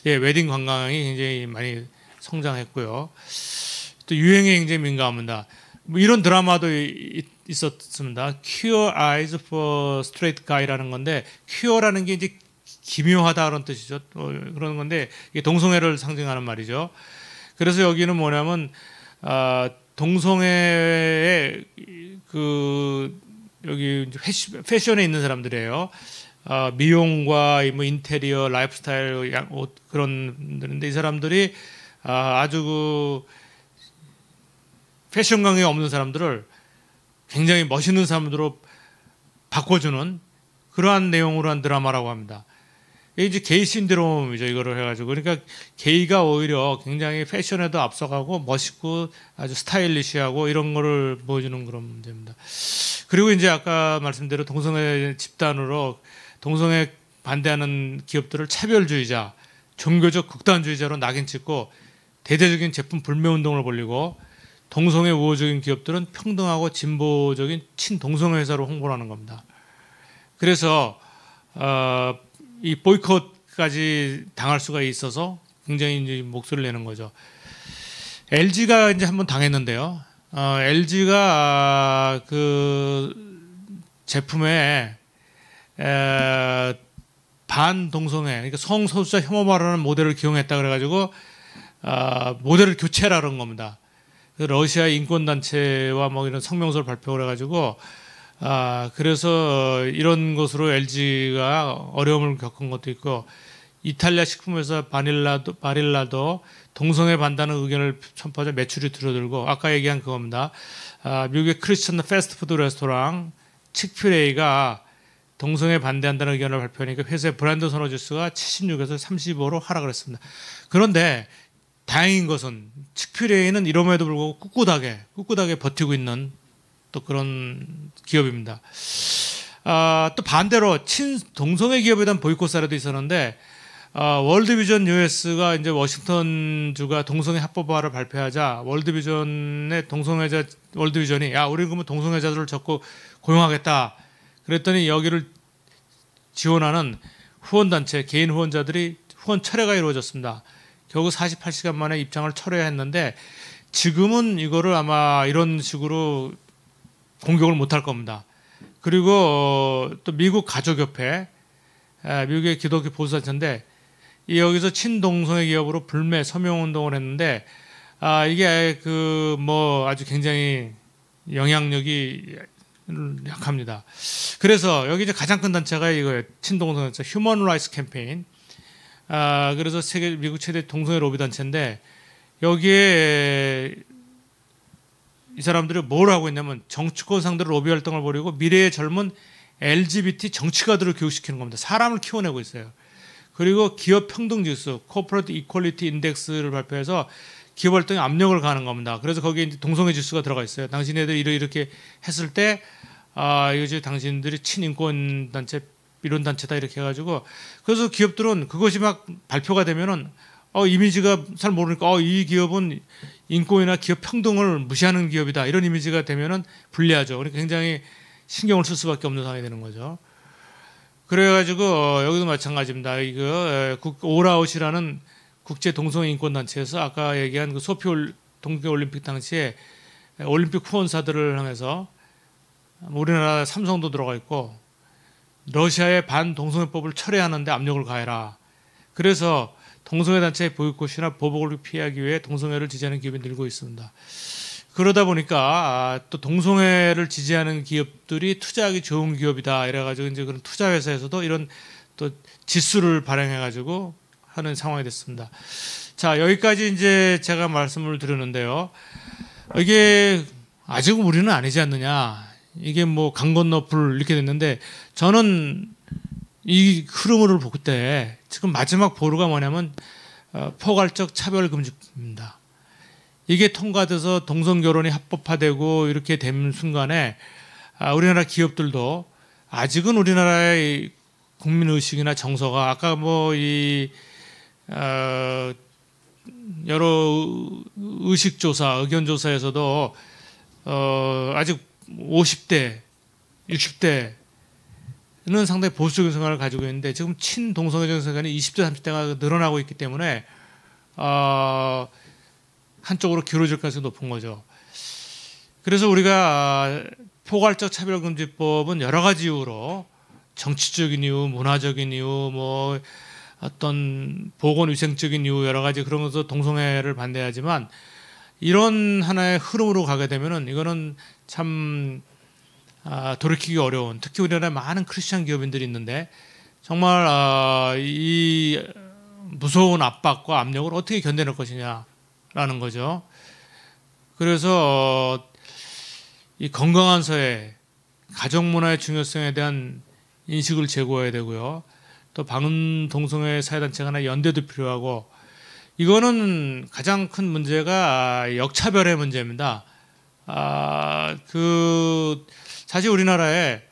예, 웨딩 관광이 굉장히 많이 성장했고요. 또 유행에 굉장히 민감합니다. 뭐 이런 드라마도 있었습니다. Queer Eyes for Straight Guy라는 건데, 퀴어라는 게 이제 기묘하다 그런 뜻이죠. 그런 건데 이게 동성애를 상징하는 말이죠. 그래서 여기는 뭐냐면 동성애의 그 여기 패션에 있는 사람들이에요. 미용과 뭐 인테리어, 라이프스타일, 옷 그런 분들인데 이 사람들이 아주 그 패션 감각이 없는 사람들을 굉장히 멋있는 사람들로 바꿔주는 그러한 내용으로 한 드라마라고 합니다. 이게 이제 게이 신드롬이죠. 이거를 해가지고 그러니까 게이가 오히려 굉장히 패션에도 앞서가고 멋있고 아주 스타일리시하고 이런 거를 보여주는 그런 문제입니다. 그리고 이제 아까 말씀대로 동성애 집단으로 동성애 반대하는 기업들을 차별주의자, 종교적 극단주의자로 낙인 찍고 대대적인 제품 불매 운동을 벌이고 동성애 우호적인 기업들은 평등하고 진보적인 친동성애 회사로 홍보를 하는 겁니다. 그래서 이 보이콧까지 당할 수가 있어서 굉장히 이제 목소리를 내는 거죠. LG가 이제 한번 당했는데요. LG가 그 제품에 반동성애, 그러니까 성소수자 혐오 발언하는 모델을 기용했다 그래가지고 모델을 교체라는 겁니다. 러시아 인권단체와 뭐 이런 성명서를 발표를 해가지고 그래서 이런 것으로 LG가 어려움을 겪은 것도 있고 이탈리아 식품회사 바릴라도 동성애 반대하는 의견을 첨부하자 매출이 줄어들고 아까 얘기한 그겁니다. 미국의 크리스천 패스트푸드 레스토랑 칙필에이가 동성애 반대한다는 의견을 발표하니까 회사의 브랜드 선호 지수가 76에서 35로 하락을 했습니다. 그런데 다행인 것은 칙필에이는 이럼에도 불구하고 꿋꿋하게 버티고 있는 또 그런 기업입니다. 또 반대로 친동성애 기업에 대한 보이콧 사례도 있었는데 월드비전 US가 이제 워싱턴 주가 동성애 합법화를 발표하자 월드비전의 동성애자 월드비전이 야 우리 그러면 동성애자들을 적극 고용하겠다. 그랬더니 여기를 지원하는 후원단체 개인 후원자들이 후원 철회가 이루어졌습니다. 겨우 48시간 만에 입장을 철회했는데 지금은 이거를 아마 이런 식으로 공격을 못할 겁니다. 그리고 또 미국 가족협회, 미국의 기독교 보수단체인데 여기서 친동성애 기업으로 불매 서명 운동을 했는데 이게 그 뭐 아주 굉장히 영향력이 약합니다. 그래서 여기 이제 가장 큰 단체가 이거예요. 친동성애 단체 휴먼 라이츠 캠페인. 그래서 미국 최대 동성애 로비 단체인데 여기에 이 사람들이 뭘 하고 있냐면 정치권 상대로 로비 활동을 벌이고 미래의 젊은 LGBT 정치가들을 교육시키는 겁니다. 사람을 키워내고 있어요. 그리고 기업 평등 지수, 코퍼레이트 이퀄리티 인덱스를 발표해서 기업 활동에 압력을 가하는 겁니다. 그래서 거기에 이제 동성애 지수가 들어가 있어요. 당신네들이 이렇게 했을 때 이것이 당신들이 친인권 단체 이런 단체다 이렇게 해가지고 그래서 기업들은 그것이 막 발표가 되면은 이미지가 잘 모르니까 이 기업은 인권이나 기업 평등을 무시하는 기업이다 이런 이미지가 되면은 불리하죠. 그러니까 굉장히 신경을 쓸 수밖에 없는 상황이 되는 거죠. 그래가지고 여기도 마찬가지입니다. 이거 오라웃이라는 국제 동성애 인권 단체에서 아까 얘기한 그 소피 동계 올림픽 당시에 올림픽 후원사들을 하면서 우리나라 삼성도 들어가 있고 러시아의 반동성애법을 철회하는데 압력을 가해라. 그래서 동성애 단체의 보이콧이나 보복을 피하기 위해 동성애를 지지하는 기업이 늘고 있습니다. 그러다 보니까 또 동성애를 지지하는 기업들이 투자하기 좋은 기업이다. 이래가지고 이제 그런 투자 회사에서도 이런 또 지수를 발행해가지고 하는 상황이 됐습니다. 자 여기까지 이제 제가 말씀을 드렸는데요. 이게 아직 우리는 아니지 않느냐. 이게 뭐 강 건너 불 이렇게 됐는데 저는 이 흐름을 볼 때 지금 마지막 보루가 뭐냐면 포괄적 차별금지입니다. 이게 통과돼서 동성결혼이 합법화되고 이렇게 된 순간에 우리나라 기업들도 아직은 우리나라의 국민의식이나 정서가 아까 뭐 이 여러 의식조사, 의견조사에서도 아직 50대, 60대는 상당히 보수적인 생각을 가지고 있는데 지금 친동성애적인 생각이 20대, 30대가 늘어나고 있기 때문에 한쪽으로 기울어질 가능성이 높은 거죠. 그래서 우리가 포괄적 차별금지법은 여러 가지 이유로 정치적인 이유, 문화적인 이유, 뭐 어떤 보건위생적인 이유 여러 가지 그런 것도 동성애를 반대하지만 이런 하나의 흐름으로 가게 되면은 이거는 참 돌이키기 어려운, 특히 우리나라에 많은 크리스천 기업인들이 있는데 정말 이 무서운 압박과 압력을 어떻게 견뎌낼 것이냐라는 거죠. 그래서 이 건강한 사회, 가족 문화의 중요성에 대한 인식을 제고해야 되고요. 또 방음동성애 사회단체가 하나 연대도 필요하고, 이거는 가장 큰 문제가 역차별의 문제입니다. 사실 우리나라에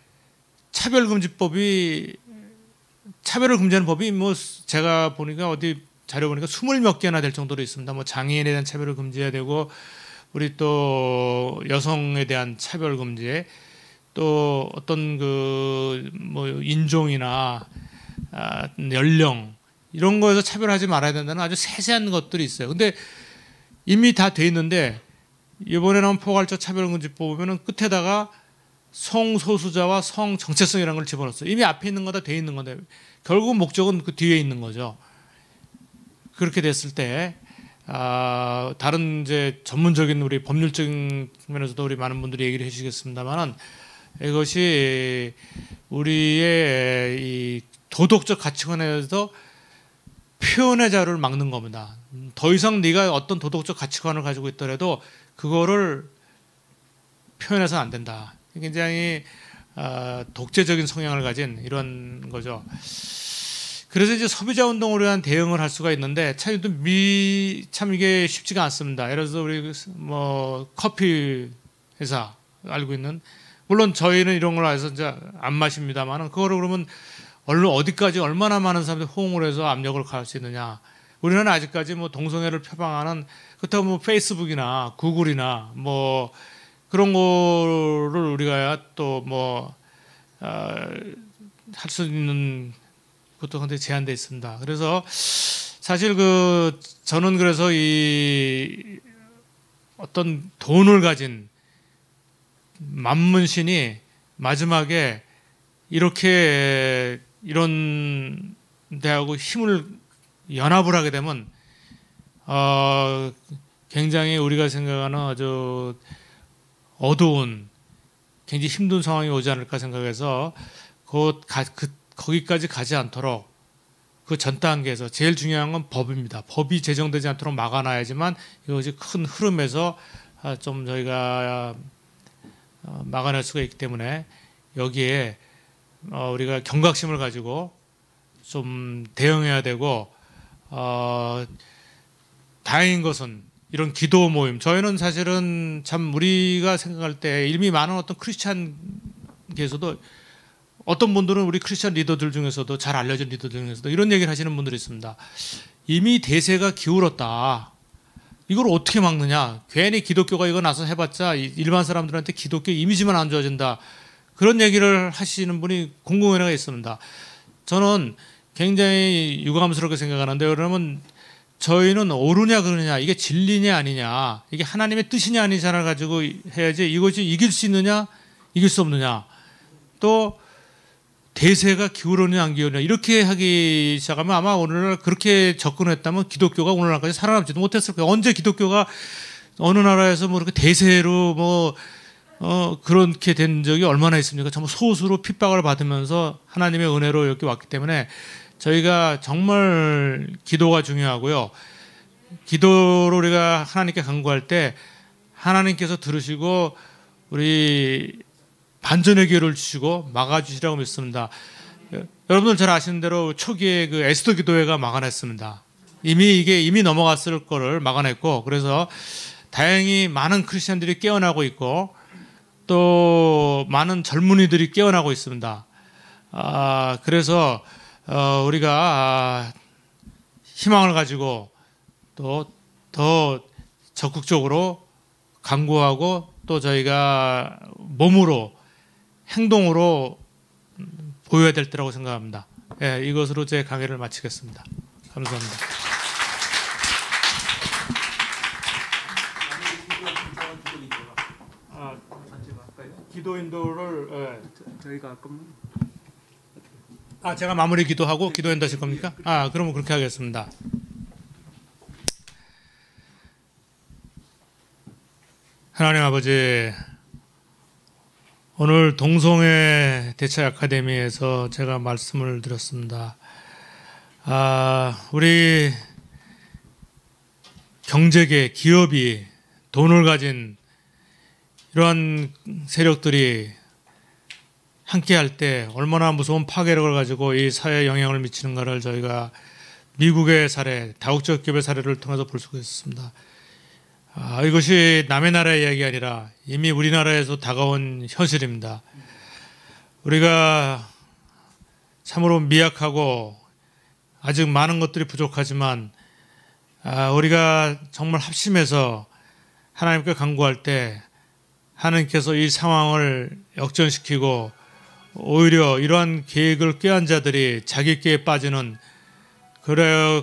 차별을 금지하는 법이 뭐 제가 보니까 어디 자료 보니까 20몇 개나 될 정도로 있습니다. 뭐 장애인에 대한 차별을 금지해야 되고, 우리 또 여성에 대한 차별 금지, 또 어떤 뭐 인종이나 연령 이런 거에서 차별하지 말아야 된다는 아주 세세한 것들이 있어요. 근데 이미 다 돼 있는데 이번에 나온 포괄적 차별금지법 보면은 끝에다가 성소수자와 성정체성이라는 걸 집어넣었어요. 이미 앞에 있는 거 다 돼 있는 건데 결국 목적은 그 뒤에 있는 거죠. 그렇게 됐을 때 다른 이제 전문적인 우리 법률적인 면에서도 우리 많은 분들이 얘기를 해주시겠습니다만은 이것이 우리의 이 도덕적 가치관에서 표현의 자유를 막는 겁니다. 더 이상 네가 어떤 도덕적 가치관을 가지고 있더라도 그거를 표현해서는 안 된다. 굉장히 독재적인 성향을 가진 이런 거죠. 그래서 이제 소비자 운동으로 한 대응을 할 수가 있는데 참 이게 쉽지가 않습니다. 예를 들어서 우리 뭐 커피 회사 알고 있는, 물론 저희는 이런 걸 해서 이제 안 마십니다만은 그거를 그러면 어디까지 얼마나 많은 사람들이 호응을 해서 압력을 가할 수 있느냐. 우리는 아직까지 뭐 동성애를 표방하는, 그렇다고 뭐 페이스북이나 구글이나 뭐 그런 거를 우리가 또 뭐 할 수 있는 것도 근데 제한돼 있습니다. 그래서 사실 저는 그래서 이 어떤 돈을 가진 만문신이 마지막에 이런 데하고 힘을 연합을 하게 되면 굉장히 우리가 생각하는 아주 어두운 굉장히 힘든 상황이 오지 않을까 생각해서 거기까지 가지 않도록 그 전 단계에서 제일 중요한 건 법입니다. 법이 제정되지 않도록 막아놔야지만 이것이 큰 흐름에서 좀 저희가 막아낼 수가 있기 때문에 여기에 우리가 경각심을 가지고 좀 대응해야 되고, 다행인 것은 이런 기도 모임, 저희는 사실은 참 우리가 생각할 때 이미 많은 어떤 크리스찬계에서도 어떤 분들은 우리 크리스찬 리더들 중에서도 잘 알려진 리더들 중에서도 이런 얘기를 하시는 분들이 있습니다. 이미 대세가 기울었다. 이걸 어떻게 막느냐. 괜히 기독교가 이거 나서 해봤자 일반 사람들한테 기독교 이미지만 안 좋아진다. 그런 얘기를 하시는 분이 공공연하게 있습니다. 저는 굉장히 유감스럽게 생각하는데, 그러면 저희는 옳으냐 그러냐, 이게 진리냐 아니냐, 이게 하나님의 뜻이냐 아니냐를 가지고 해야지 이것이 이길 수 있느냐 이길 수 없느냐, 또 대세가 기울었냐 안 기울었냐 이렇게 하기 시작하면 아마 오늘날 그렇게 접근했다면 기독교가 오늘날까지 살아남지도 못했을 거예요. 언제 기독교가 어느 나라에서 뭐 이렇게 대세로 뭐 그렇게 된 적이 얼마나 있습니까? 전부 소수로 핍박을 받으면서 하나님의 은혜로 이렇게 왔기 때문에 저희가 정말 기도가 중요하고요. 기도로 우리가 하나님께 간구할 때 하나님께서 들으시고 우리 반전의 기회를 주시고 막아주시라고 믿습니다. 여러분들 잘 아시는 대로 초기에 그 에스더 기도회가 막아냈습니다. 이미 넘어갔을 거를 막아냈고, 그래서 다행히 많은 크리스천들이 깨어나고 있고 또 많은 젊은이들이 깨어나고 있습니다. 그래서 우리가 희망을 가지고 또 더 적극적으로 강구하고 또 저희가 몸으로 행동으로 보여야 될 때라고 생각합니다. 예, 이것으로 제 강의를 마치겠습니다. 감사합니다. 기도 인도를 저희가 그럼 제가 마무리 기도하고 기도 인도하실 겁니까? 그러면 그렇게 하겠습니다. 하나님 아버지, 오늘 동성애 대책 아카데미에서 제가 말씀을 드렸습니다. 우리 경제계, 기업이 돈을 가진 이러한 세력들이 함께할 때 얼마나 무서운 파괴력을 가지고 이 사회에 영향을 미치는가를 저희가 미국의 사례, 다국적 기업의 사례를 통해서 볼 수가 있습니다. 이것이 남의 나라의 이야기가 아니라 이미 우리나라에서 다가온 현실입니다. 우리가 참으로 미약하고 아직 많은 것들이 부족하지만 우리가 정말 합심해서 하나님께 간구할 때 하나님께서 이 상황을 역전시키고 오히려 이러한 계획을 꾀한 자들이 자기 꾀에 빠지는 그런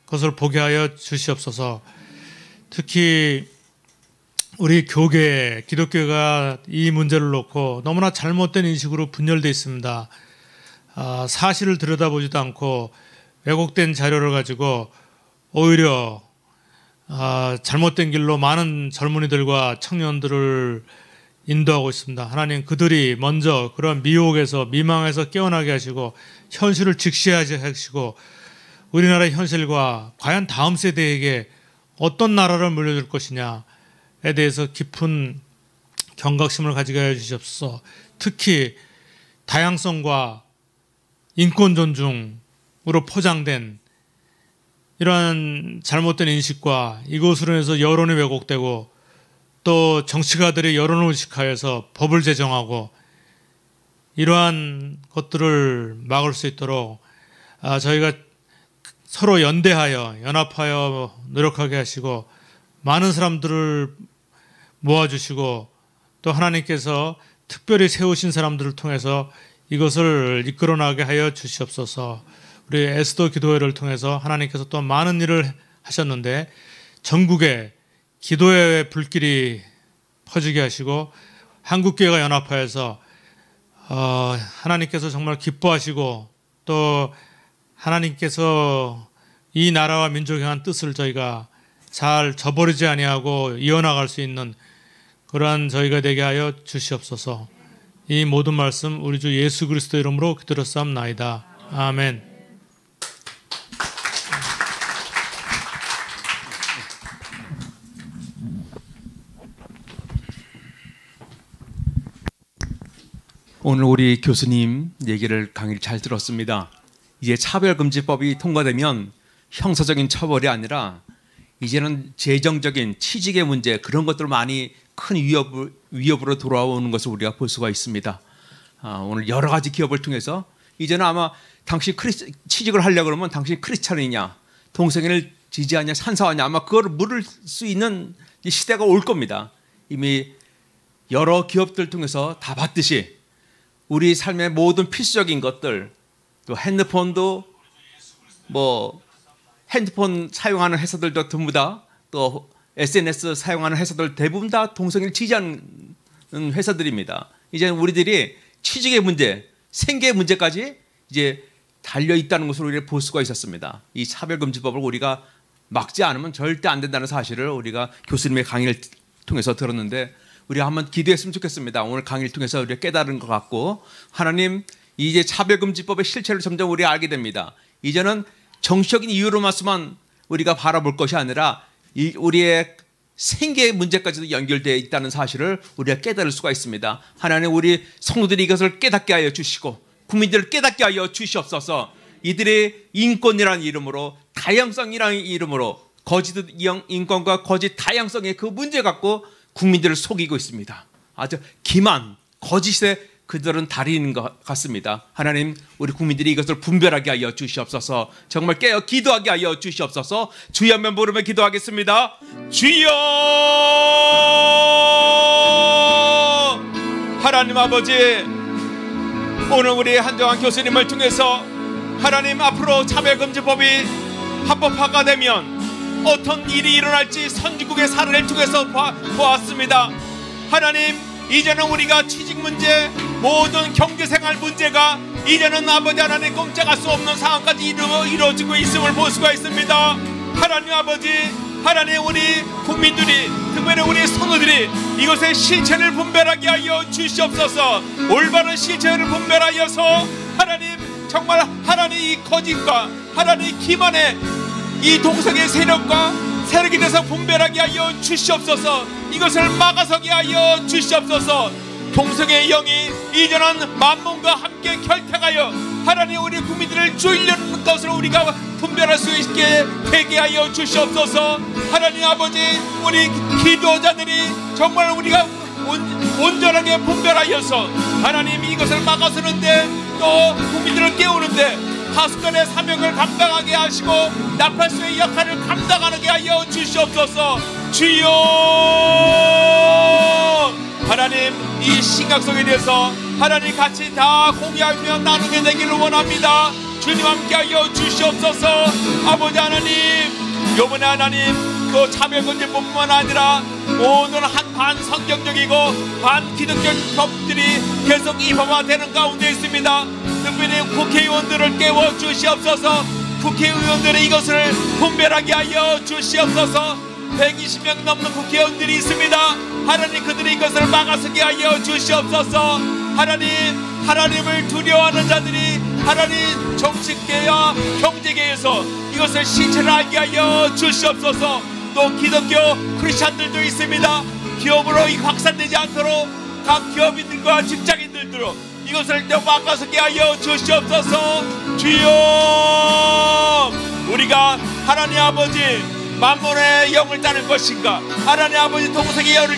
것을 보게 하여 주시옵소서. 특히 우리 교계, 기독교가 이 문제를 놓고 너무나 잘못된 인식으로 분열되어 있습니다. 사실을 들여다보지도 않고 왜곡된 자료를 가지고 오히려 잘못된 길로 많은 젊은이들과 청년들을 인도하고 있습니다. 하나님, 그들이 먼저 그런 미혹에서 미망에서 깨어나게 하시고 현실을 직시하게 하시고 우리나라의 현실과 과연 다음 세대에게 어떤 나라를 물려줄 것이냐에 대해서 깊은 경각심을 가지게 해주시옵소서. 특히 다양성과 인권 존중으로 포장된 이러한 잘못된 인식과 이것으로 인해서 여론이 왜곡되고 또 정치가들이 여론을 의식하여서 법을 제정하고 이러한 것들을 막을 수 있도록 저희가 서로 연대하여 연합하여 노력하게 하시고 많은 사람들을 모아주시고 또 하나님께서 특별히 세우신 사람들을 통해서 이것을 이끌어나게 하여 주시옵소서. 우리 에스더 기도회를 통해서 하나님께서 또 많은 일을 하셨는데 전국에 기도의 불길이 퍼지게 하시고 한국교회가 연합하여서 하나님께서 정말 기뻐하시고 또 하나님께서 이 나라와 민족에 향한 뜻을 저희가 잘 저버리지 아니하고 이어나갈 수 있는 그러한 저희가 되게 하여 주시옵소서. 이 모든 말씀 우리 주 예수 그리스도 이름으로 기도드렸사옵나이다. 아멘. 오늘 우리 교수님 강의를 잘 들었습니다. 이제 차별금지법이 통과되면 형사적인 처벌이 아니라 이제는 재정적인 취직의 문제, 그런 것들 많이 큰 위협으로 돌아오는 것을 우리가 볼 수가 있습니다. 오늘 여러 가지 기업을 통해서 이제는 아마 당신 취직을 하려고 그러면 당신 크리스찬이냐, 동성애를 지지하냐, 찬성하냐, 아마 그거를 물을 수 있는 시대가 올 겁니다. 이미 여러 기업들 통해서 다 봤듯이 우리 삶의 모든 필수적인 것들, 또 핸드폰도 핸드폰 사용하는 회사들도 전부 다, 또 SNS 사용하는 회사들 대부분 다 동성애를 지지하는 회사들입니다. 이제 우리들이 취직의 문제, 생계의 문제까지 이제 달려 있다는 것을 우리가 볼 수가 있었습니다. 이 차별금지법을 우리가 막지 않으면 절대 안 된다는 사실을 우리가 교수님의 강의를 통해서 들었는데 우리가 한번 기도했으면 좋겠습니다. 오늘 강의를 통해서 우리가 깨달은 것 같고, 하나님, 이제 차별금지법의 실체를 점점 우리가 알게 됩니다. 이제는 정치적인 이유로만 우리가 바라볼 것이 아니라 우리의 생계의 문제까지도 연결되어 있다는 사실을 우리가 깨달을 수가 있습니다. 하나님, 우리 성도들이 이것을 깨닫게 하여 주시고 국민들을 깨닫게 하여 주시옵소서. 이들의 인권이라는 이름으로, 다양성이라는 이름으로 거짓 인권과 거짓 다양성의 그 문제 갖고 국민들을 속이고 있습니다. 아주 기만, 거짓에 그들은 달인인 것 같습니다. 하나님, 우리 국민들이 이것을 분별하게 하여 주시옵소서. 정말 깨어 기도하게 하여 주시옵소서. 주여 한번 부르며 기도하겠습니다. 주여! 하나님 아버지, 오늘 우리 한정환 교수님을 통해서 하나님, 앞으로 차별금지법이 합법화가 되면 어떤 일이 일어날지 선진국의 사례를 통해서 보았습니다. 하나님, 이제는 우리가 취직 문제, 모든 경제생활 문제가 이제는 아버지 하나님 꼼짝할 수 없는 상황까지 이루어지고 있음을 볼 수가 있습니다. 하나님 아버지, 하나님 우리 국민들이, 특별히 우리 성도들이 이것의 실체를 분별하게 하여 주시옵소서. 올바른 실체를 분별하여서 하나님, 정말 하나님 이 거짓과 하나님 기만의 이 동성의 세력이 돼서 분별하게 하여 주시옵소서. 이것을 막아서게 하여 주시옵소서. 동성의 영이 이제는 만몬과 함께 결탁하여 하나님 우리 국민들을 죽이려는 것을 우리가 분별할 수 있게 되게 하여 주시옵소서. 하나님 아버지, 우리 기도자들이 정말 우리가 온전하게 분별하여서 하나님 이것을 막아서는데, 또 국민들을 깨우는데 하수간의 사명을 감당하게 하시고 나팔수의 역할을 감당하게 하여 주시옵소서. 주여, 하나님 이 심각성에 대해서 하나님 같이 다 공유하며 나누게 되기를 원합니다. 주님 함께하여 주시옵소서. 아버지 하나님, 요번에 하나님 또 차별금지뿐만 아니라 오늘 반 성경적이고 반 기독적 법들이 계속 입법화되는 가운데 있습니다. 특별히 국회의원들을 깨워 주시옵소서. 국회의원들이 이것을 분별하게 하여 주시옵소서. 120명 넘는 국회의원들이 있습니다. 하나님 그들이 이것을 막아서게 하여 주시옵소서. 하나님을 두려워하는 자들이 하나님 정치계와 경제계에서 이것을 실체를 알게 하여 주시옵소서. 또 기독교 크리스찬들도 있습니다. 기업으로 확산되지 않도록 각 기업인들과 직장인들도 이것을 또 막아서게 하여 주시옵소서. 주여, 우리가 하나님 아버지 만몬의 영을 따를 것인가, 하나님 아버지 동성의 영을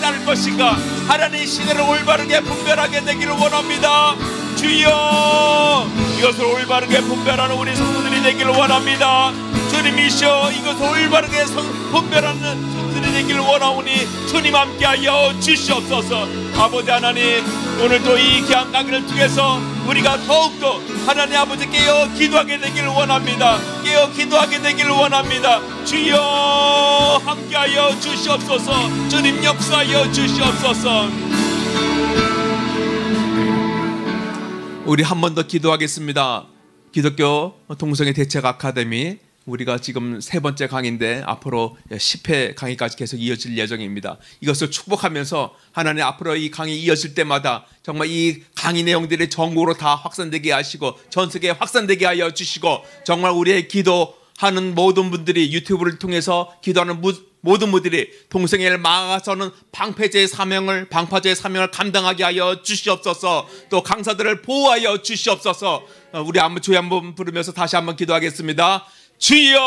따를 것인가, 하나님 시대를 올바르게 분별하게 되기를 원합니다. 주여, 이것을 올바르게 분별하는 우리 성도들이 되기를 원합니다. 주님이시여, 이것을 올바르게 분별하는 성도들이 되기를 원하오니 주님 함께하여 주시옵소서. 아버지 하나님, 오늘도 이 귀한 강의를 통해서 우리가 더욱더 하나님 아버지 깨어 기도하게 되기를 원합니다. 깨어 기도하게 되기를 원합니다. 주여 함께하여 주시옵소서. 주님 역사하여 주시옵소서. 우리 한 번 더 기도하겠습니다. 기독교 동성애 대책 아카데미, 우리가 지금 3번째 강의인데 앞으로 10회 강의까지 계속 이어질 예정입니다. 이것을 축복하면서 하나님 앞으로 이 강의 이어질 때마다 정말 이 강의 내용들이 전국으로 다 확산되게 하시고 전 세계에 확산되게 하여 주시고, 정말 우리의 기도하는 모든 분들이, 유튜브를 통해서 기도하는 모든 분들이 동성애를 막아서는 방파제의 사명을 감당하게 하여 주시옵소서. 또 강사들을 보호하여 주시옵소서. 우리 한번 주여 한번 부르면서 다시 한번 기도하겠습니다. 주여,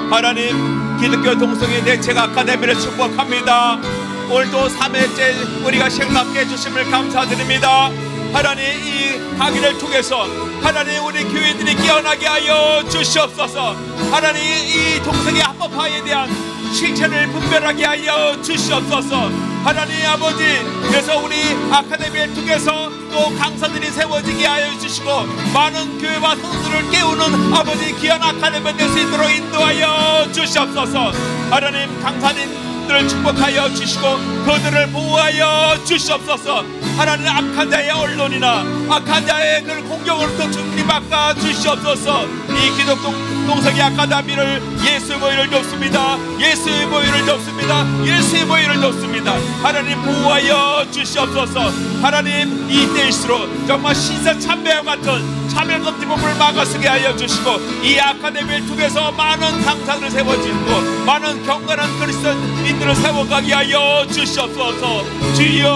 하나님 기독교 동성애 대책 아카데미를 축복합니다. 오늘도 3회째 우리가 싱겁게 해주심을 감사드립니다. 하나님 이 강의를 통해서 하나님 우리 교회들이 깨어나게 하여 주시옵소서. 하나님 이 동성애 합법화에 대한 실체를 분별하게 하여 주시옵소서. 하나님 아버지, 그래서 우리 아카데미를 통해서 또 강사들이 세워지게 하여 주시고 많은 교회와 성도들을 깨우는 아버지 귀한 아카데미가 될 수 있도록 인도하여 주시옵소서. 하나님 강사님들을 축복하여 주시고 그들을 보호하여 주시옵소서. 하나님 악한 자의 언론이나 악한 자의 그 공격으로부터 주님 바꿔 주시옵소서. 이 기독교 동성애 아카데미를 예수의 보혈을 돕습니다. 예수의 보혈을 돕습니다. 예수의 보혈을 돕습니다. 하나님 보호하여 주시옵소서. 하나님 이때일수록 정말 신사참배와 같은 차별금지법을 막아서게 하여 주시고 이 아카데미를 통해서 많은 강사들을 세워주고 많은 경건한 그리스도인들을 세워가게 하여 주시옵소서. 주여,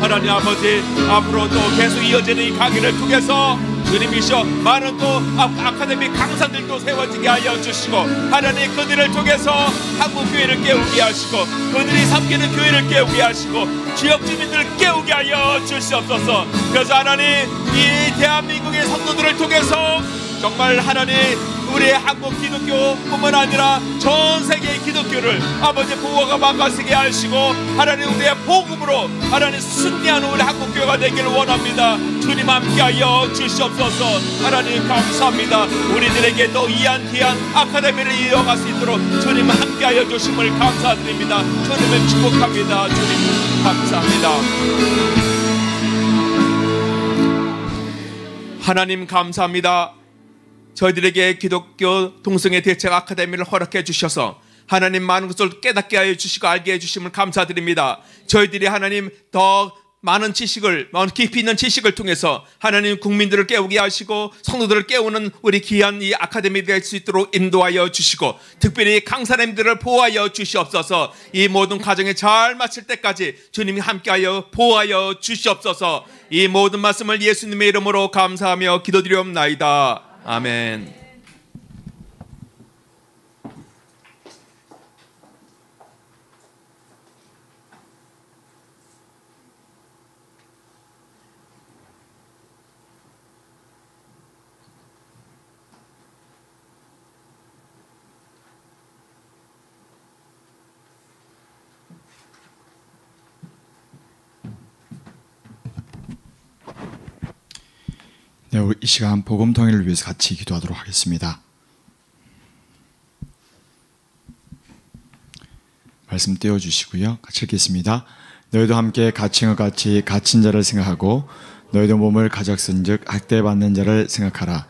하나님 아버지, 앞으로 또 계속 이어지는 이 강의를 통해서 주님이시여 많은 또 아카데미 강사들도 세워지게 하여 주시고 하나님 그들을 통해서 한국 교회를 깨우게 하시고 그들이 섬기는 교회를 깨우게 하시고 지역 주민들을 깨우게 하여 주시옵소서. 그래서 하나님 이 대한민국의 성도들을 통해서 정말 하나님 우리의 한국 기독교뿐만 아니라 전 세계의 기독교를 아버지 보호가 바꿔쓰게 하시고 하나님 우리의 복음으로 하나님 승리하는 우리 한국교회가 되기를 원합니다. 주님 함께하여 주시옵소서. 하나님 감사합니다. 우리들에게 또 귀한 아카데미를 이어갈 수 있도록 주님 함께하여 주심을 감사드립니다. 주님을 축복합니다. 주님 감사합니다. 하나님 감사합니다. 저희들에게 기독교 동성애 대책 아카데미를 허락해 주셔서 하나님 많은 것을 깨닫게 하여 주시고 알게 해 주심을 감사드립니다. 저희들이 하나님 더 많은 지식을, 깊이 있는 지식을 통해서 하나님 국민들을 깨우게 하시고 성도들을 깨우는 우리 귀한 이 아카데미 될 수 있도록 인도하여 주시고 특별히 강사님들을 보호하여 주시옵소서. 이 모든 과정에 잘 마칠 때까지 주님이 함께하여 보호하여 주시옵소서. 이 모든 말씀을 예수님의 이름으로 감사하며 기도드리옵나이다. 아멘. 네, 우리 이 시간 복음 통일을 위해서 같이 기도하도록 하겠습니다. 말씀 띄워주시고요. 같이 읽겠습니다. 너희도 함께 갇힌 것 같이 갇힌 자를 생각하고 너희도 몸을 가졌은즉 학대받는 자를 생각하라.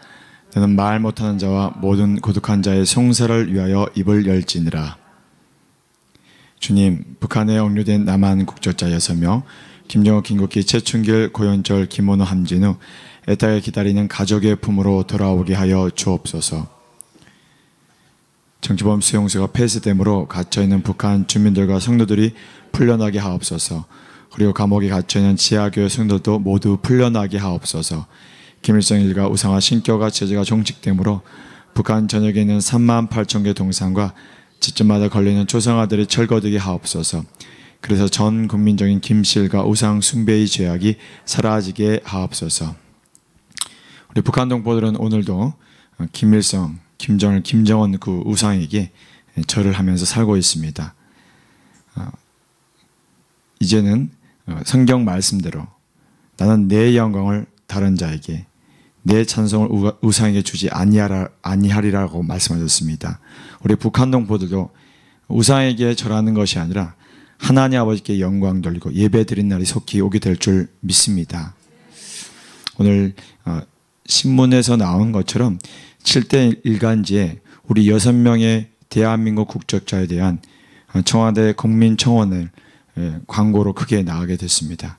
너는 말 못하는 자와 모든 고독한 자의 송사를 위하여 입을 열지니라. 주님, 북한에 억류된 남한 국적자 6명, 김정호, 김국희, 최춘길, 고현철, 김원호, 함진우 애타게 기다리는 가족의 품으로 돌아오게 하여 주옵소서. 정치범 수용소가 폐쇄됨으로 갇혀있는 북한 주민들과 성도들이 풀려나게 하옵소서. 그리고 감옥에 갇혀있는 지하교회 성도도 모두 풀려나게 하옵소서. 김일성 일가 우상화 신교가 제재가 종식됨으로 북한 전역에 있는 38,000개 동상과 집집마다 걸리는 조상아들이 철거되게 하옵소서. 그래서 전 국민적인 김씨일가 우상 숭배의 죄악이 사라지게 하옵소서. 우리 북한 동포들은 오늘도 김일성, 김정일, 김정은 그 우상에게 절을 하면서 살고 있습니다. 이제는 성경 말씀대로 나는 내 영광을 다른 자에게, 내 찬송을 우상에게 주지 아니하리라고 말씀하셨습니다. 우리 북한 동포들도 우상에게 절하는 것이 아니라 하나님 아버지께 영광 돌리고 예배 드린 날이 속히 오게 될 줄 믿습니다. 오늘 신문에서 나온 것처럼 7대 일간지에 우리 6명의 대한민국 국적자에 대한 청와대 국민청원을 광고로 크게 나가게 됐습니다.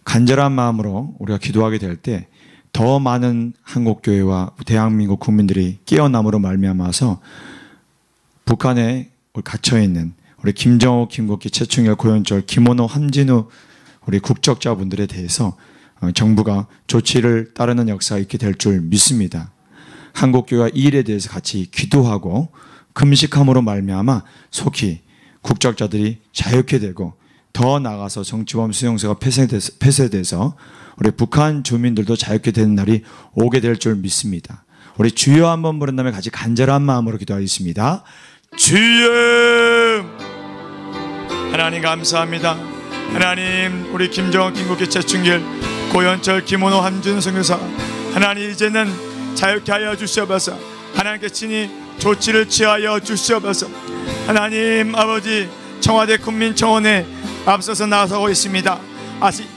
간절한 마음으로 우리가 기도하게 될 때 더 많은 한국교회와 대한민국 국민들이 깨어남으로 말미암아서 북한에 갇혀있는 우리 김정호, 김국희, 최충일, 고현철, 김원호, 함진우 우리 국적자분들에 대해서 정부가 조치를 따르는 역사가 있게 될 줄 믿습니다. 한국교회가 이 일에 대해서 같이 기도하고 금식함으로 말미암아 속히 국적자들이 자유케 되고 더 나아가서 정치범 수용소가 폐쇄돼서 우리 북한 주민들도 자유케 되는 날이 오게 될 줄 믿습니다. 우리 주여 한번 부른 다음에 같이 간절한 마음으로 기도하겠습니다. 주여! 하나님 감사합니다. 하나님, 우리 김정은, 김국희, 최충길, 고현철, 김원호, 함진우 선교사, 하나님 이제는 자유케 하여 주시옵소서. 하나님께 친히 조치를 취하여 주시옵소서. 하나님 아버지, 청와대 국민청원에 앞서서 나서고 있습니다.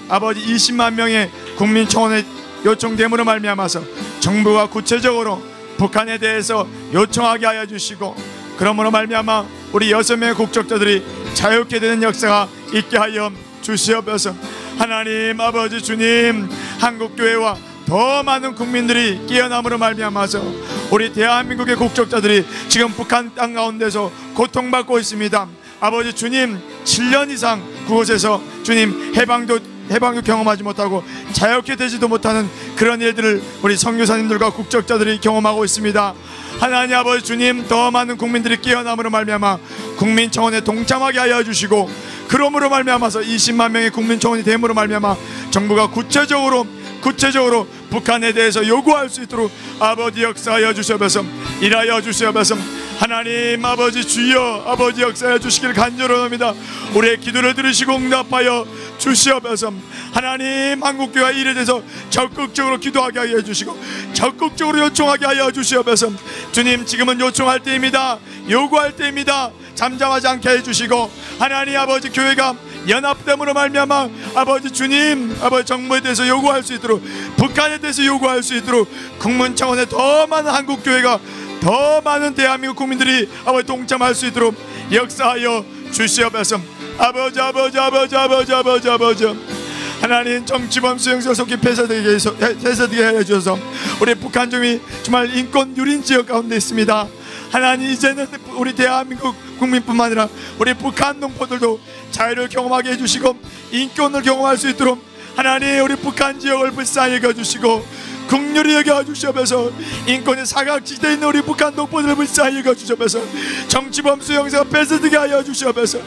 아버지 20만 명의 국민청원에 요청됨으로 말미암아서 정부가 구체적으로 북한에 대해서 요청하게 하여 주시고, 그러므로 말미암아 우리 6명의 국적자들이 자유케 되는 역사가 있게 하여 주시옵소서. 하나님 아버지 주님, 한국교회와 더 많은 국민들이 깨어남으로 말미암아서 우리 대한민국의 국적자들이 지금 북한 땅 가운데서 고통받고 있습니다. 아버지 주님, 7년 이상 그곳에서 주님 해방도 경험하지 못하고 자유케 되지도 못하는 그런 일들을 우리 선교사님들과 국적자들이 경험하고 있습니다. 하나님 아버지 주님, 더 많은 국민들이 깨어남으로 말미암아 국민청원에 동참하게 하여 주시고, 그러므로 말미암아서 20만 명의 국민청원이 됨으로 말미암아 정부가 구체적으로 구체적으로 북한에 대해서 요구할 수 있도록 아버지 역사하여 주시옵소서. 일하여 주시옵소서. 하나님 아버지 주여 아버지 역사해 주시길 간절합니다. 우리의 기도를 들으시고 응답하여 주시옵소서. 하나님 한국교회 일에 대해서 적극적으로 기도하게 하여 주시고 적극적으로 요청하게 하여 주시옵소서. 주님 지금은 요청할 때입니다. 요구할 때입니다. 잠잠하지 않게 해주시고 하나님 아버지 교회가 연합됨으로 말미암아 아버지 주님 아버지 정부에 대해서 요구할 수 있도록 북한에 대해서 요구할 수 있도록 국문 차원의 더 많은 한국교회가 더 많은 대한민국 국민들이 아버지 동참할 수 있도록 역사하여 주시옵소서. 아버지 하나님 정치범 수용소 속히 폐쇄되게 해주셔서 우리 북한 중이 정말 인권 유린 지역 가운데 있습니다. 하나님 이제는 우리 대한민국 국민뿐만 아니라 우리 북한 동포들도 자유를 경험하게 해주시고 인권을 경험할 수 있도록 하나님 우리 북한 지역을 불쌍히 여겨주시고 긍휼히 여겨주시옵소서. 인권의 사각지대에 있는 우리 북한 동포들을 불쌍히 여겨주시옵소서. 정치범 수용소가 폐쇄되게 하여 주시옵소서.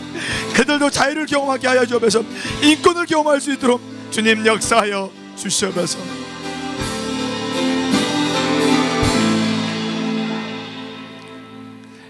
그들도 자유를 경험하게 하여 주옵소서. 인권을 경험할 수 있도록 주님 역사하여 주시옵소서.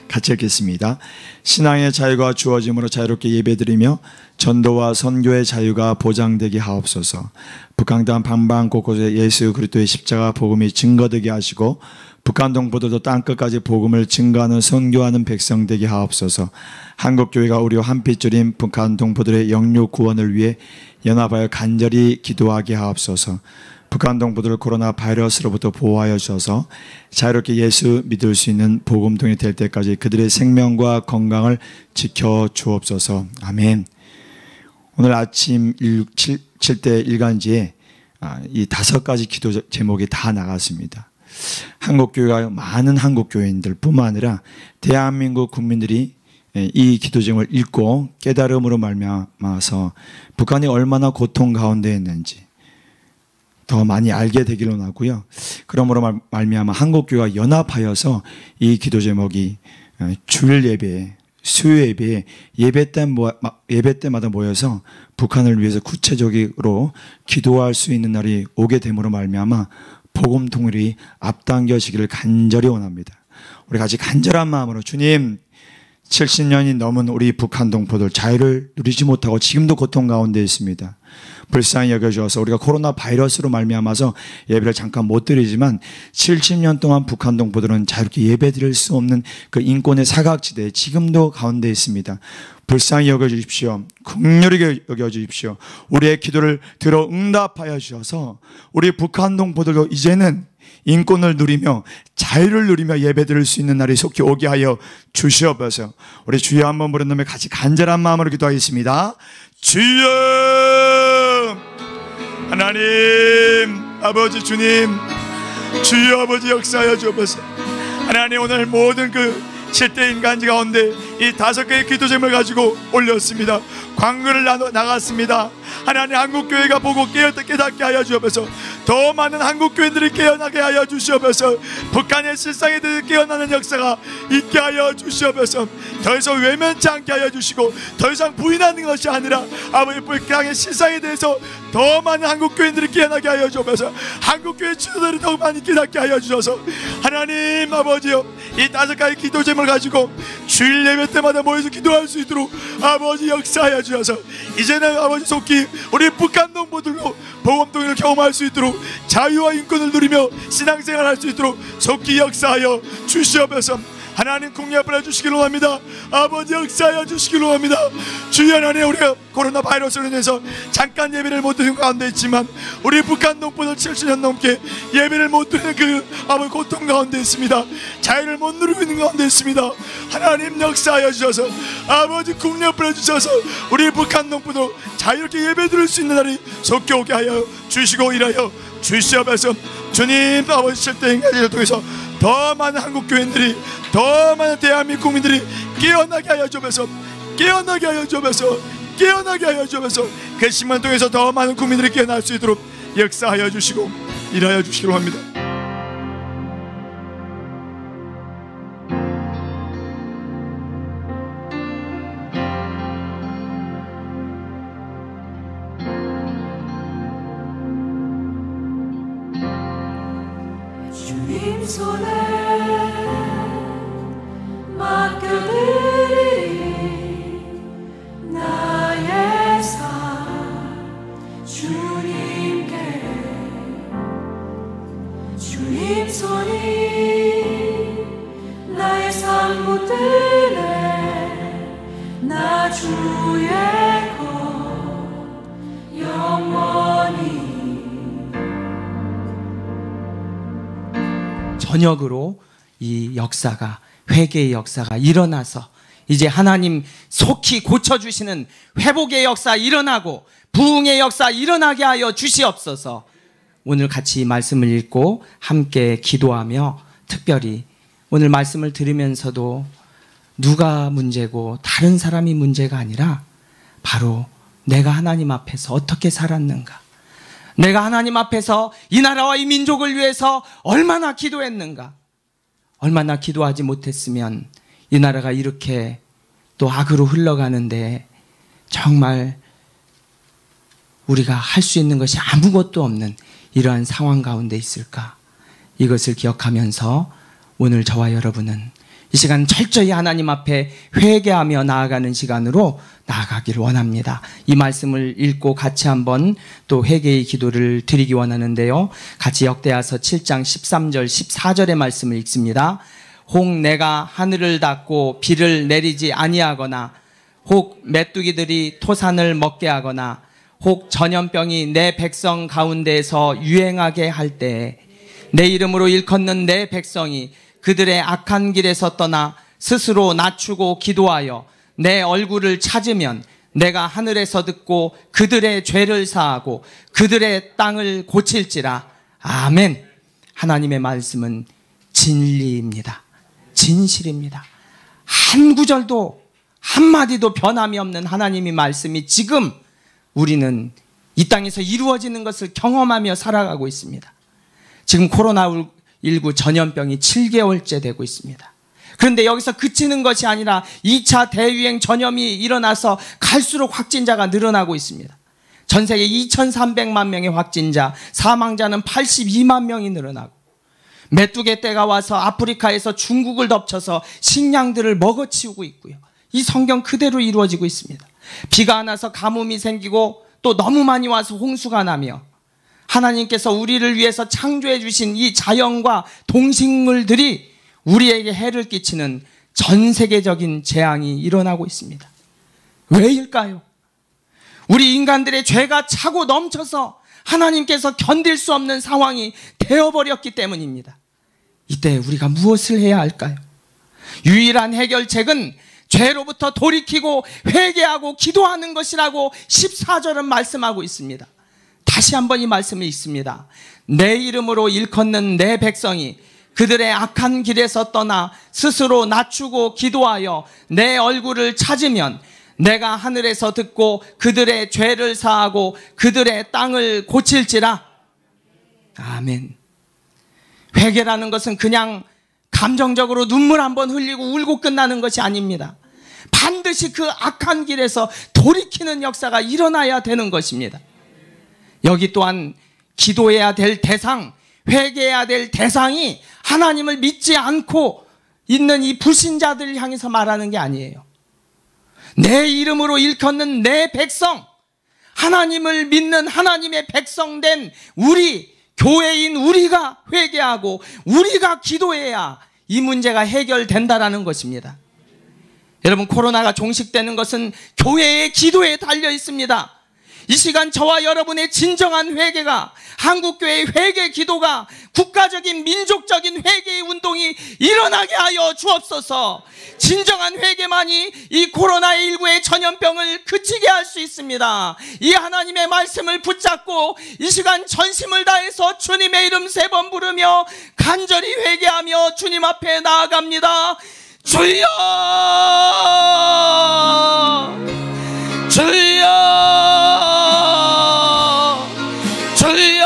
같이 읽겠습니다. 신앙의 자유가 주어짐으로 자유롭게 예배드리며 전도와 선교의 자유가 보장되게 하옵소서. 북한 땅 방방 곳곳에 예수 그리스도의 십자가 복음이 증거되게 하시고 북한 동포들도 땅끝까지 복음을 증거하는 선교하는 백성 되게 하옵소서. 한국교회가 우리와 한 핏줄인 북한 동포들의 영육 구원을 위해 연합하여 간절히 기도하게 하옵소서. 북한 동포들을 코로나 바이러스로부터 보호하여 주셔서 자유롭게 예수 믿을 수 있는 복음통이 될 때까지 그들의 생명과 건강을 지켜 주옵소서. 아멘. 오늘 아침 7대 일간지에 이 5가지 기도 제목이 다 나갔습니다. 한국교회가 많은 한국교회인들 뿐만 아니라 대한민국 국민들이 이 기도 제목을 읽고 깨달음으로 말미암아서 북한이 얼마나 고통 가운데 있는지 더 많이 알게 되기를 원하고요. 그러므로 말미암아 한국교회가 연합하여서 이 기도 제목이 주일 예배, 수요 예배에 예배 때마다 모여서 북한을 위해서 구체적으로 기도할 수 있는 날이 오게 됨으로 말미암아 복음 통일이 앞당겨지기를 간절히 원합니다. 우리 같이 간절한 마음으로 주님 70년이 넘은 우리 북한 동포들 자유를 누리지 못하고 지금도 고통 가운데 있습니다. 불쌍히 여겨주어서 우리가 코로나 바이러스로 말미암아서 예배를 잠깐 못 드리지만 70년 동안 북한 동포들은 자유롭게 예배 드릴 수 없는 그 인권의 사각지대에 지금도 가운데 있습니다. 불쌍히 여겨주십시오. 긍휼히 여겨주십시오. 우리의 기도를 들어 응답하여 주셔서 우리 북한 동포들도 이제는 인권을 누리며 자유를 누리며 예배드릴 수 있는 날이 속히 오게 하여 주시옵소서. 우리 주여 한번 부른 다음에 같이 간절한 마음으로 기도하겠습니다. 주여 하나님 아버지 주님 주여 아버지 역사하여 주옵소서. 하나님 오늘 모든 그 7대 인간지 가운데 이 5개의 기도 제목을 가지고 올렸습니다. 광고를 나갔습니다. 하나님 한국교회가 보고 깨닫게 하여 주옵소서. 더 많은 한국교회들이 깨어나게 하여 주시옵소서. 북한의 실상에 대해서 깨어나는 역사가 있게 하여 주시옵소서. 더 이상 외면치 않게 하여 주시고 더 이상 부인하는 것이 아니라 아버지 북한의 실상에 대해서 더 많은 한국교회들이 깨어나게 하여 주옵소서. 한국교회 지도자들이 더 많이 깨닫게 하여 주셔서 하나님 아버지여 이 5가지 기도 제목을 가지고 주일 예배 때마다 모여서 기도할 수 있도록 아버지 역사하여 주셔서 이제는 아버지 속히 우리 북한 동포들로 복음통일을 경험할 수 있도록 자유와 인권을 누리며 신앙생활 할 수 있도록 속히 역사하여 주시옵소서. 하나님 국리 앞을 해주시기로 합니다. 아버지 역사하여 주시기로 합니다. 주여 하나님 우리가 코로나 바이러스로 인해서 잠깐 예배를 못 드리는 가운데 있지만 우리 북한 동포들 70년 넘게 예배를 못 드리는 그 아버지 고통 가운데 있습니다. 자유를 못 누리고 있는 가운데 있습니다. 하나님 역사하여 주셔서 아버지 국리 앞을 해주셔서 우리 북한 동포도 자유롭게 예배 드릴 수 있는 날이 속히 오게 하여 주시고 일하여 주시옵소서. 주님 아버지 7대 인간을 통해서 더 많은 한국교인들이 더 많은 대한민국 국민들이 깨어나게 하여 주옵소서. 깨어나게 하여 주옵소서. 깨어나게 하여 주옵소서. 그 신문 통해서 더 많은 국민들이 깨어날 수 있도록 역사하여 주시고 일하여 주시기로 합니다. 주님 손에 맡겨드리 나의 삶 주님께 주님 손이 나의 삶 붙드네 나 주의 것 영원히. 저녁으로 이 역사가, 회개의 역사가 일어나서 이제 하나님 속히 고쳐주시는 회복의 역사 일어나고 부흥의 역사 일어나게 하여 주시옵소서. 오늘 같이 이 말씀을 읽고 함께 기도하며 특별히 오늘 말씀을 들으면서도 누가 문제고 다른 사람이 문제가 아니라 바로 내가 하나님 앞에서 어떻게 살았는가, 내가 하나님 앞에서 이 나라와 이 민족을 위해서 얼마나 기도했는가, 얼마나 기도하지 못했으면 이 나라가 이렇게 또 악으로 흘러가는데 정말 우리가 할 수 있는 것이 아무것도 없는 이러한 상황 가운데 있을까. 이것을 기억하면서 오늘 저와 여러분은 이 시간 철저히 하나님 앞에 회개하며 나아가는 시간으로 나아가기를 원합니다. 이 말씀을 읽고 같이 한번 또 회개의 기도를 드리기 원하는데요. 같이 역대하서 7장 13절 14절의 말씀을 읽습니다. 혹 내가 하늘을 닫고 비를 내리지 아니하거나 혹 메뚜기들이 토산을 먹게 하거나 혹 전염병이 내 백성 가운데에서 유행하게 할 때에 내 이름으로 일컫는 내 백성이 그들의 악한 길에서 떠나 스스로 낮추고 기도하여 내 얼굴을 찾으면 내가 하늘에서 듣고 그들의 죄를 사하고 그들의 땅을 고칠지라. 아멘. 하나님의 말씀은 진리입니다. 진실입니다. 한 구절도 한마디도 변함이 없는 하나님의 말씀이 지금 우리는 이 땅에서 이루어지는 것을 경험하며 살아가고 있습니다. 지금 코로나19 전염병이 7개월째 되고 있습니다. 그런데 여기서 그치는 것이 아니라 2차 대유행 전염이 일어나서 갈수록 확진자가 늘어나고 있습니다. 전 세계 2,300만 명의 확진자, 사망자는 82만 명이 늘어나고 메뚜기 떼가 와서 아프리카에서 중국을 덮쳐서 식량들을 먹어치우고 있고요. 이 성경 그대로 이루어지고 있습니다. 비가 안 와서 가뭄이 생기고 또 너무 많이 와서 홍수가 나며 하나님께서 우리를 위해서 창조해 주신 이 자연과 동식물들이 우리에게 해를 끼치는 전 세계적인 재앙이 일어나고 있습니다. 왜일까요? 우리 인간들의 죄가 차고 넘쳐서 하나님께서 견딜 수 없는 상황이 되어버렸기 때문입니다. 이때 우리가 무엇을 해야 할까요? 유일한 해결책은 죄로부터 돌이키고 회개하고 기도하는 것이라고 14절은 말씀하고 있습니다. 다시 한번 이 말씀을 읽습니다. 내 이름으로 일컫는 내 백성이 그들의 악한 길에서 떠나 스스로 낮추고 기도하여 내 얼굴을 찾으면 내가 하늘에서 듣고 그들의 죄를 사하고 그들의 땅을 고칠지라. 아멘. 회개라는 것은 그냥 감정적으로 눈물 한번 흘리고 울고 끝나는 것이 아닙니다. 반드시 그 악한 길에서 돌이키는 역사가 일어나야 되는 것입니다. 여기 또한 기도해야 될 대상, 회개해야 될 대상이 하나님을 믿지 않고 있는 이 불신자들을 향해서 말하는 게 아니에요. 내 이름으로 일컫는 내 백성, 하나님을 믿는 하나님의 백성된 우리, 교회인 우리가 회개하고 우리가 기도해야 이 문제가 해결된다라는 것입니다. 여러분, 코로나가 종식되는 것은 교회의 기도에 달려 있습니다. 이 시간 저와 여러분의 진정한 회개가, 한국교회의 회개 기도가, 국가적인 민족적인 회개의 운동이 일어나게 하여 주옵소서. 진정한 회개만이 이 코로나19의 전염병을 그치게 할 수 있습니다. 이 하나님의 말씀을 붙잡고 이 시간 전심을 다해서 주님의 이름 3번 부르며 간절히 회개하며 주님 앞에 나아갑니다. 주여, 주여, 주여.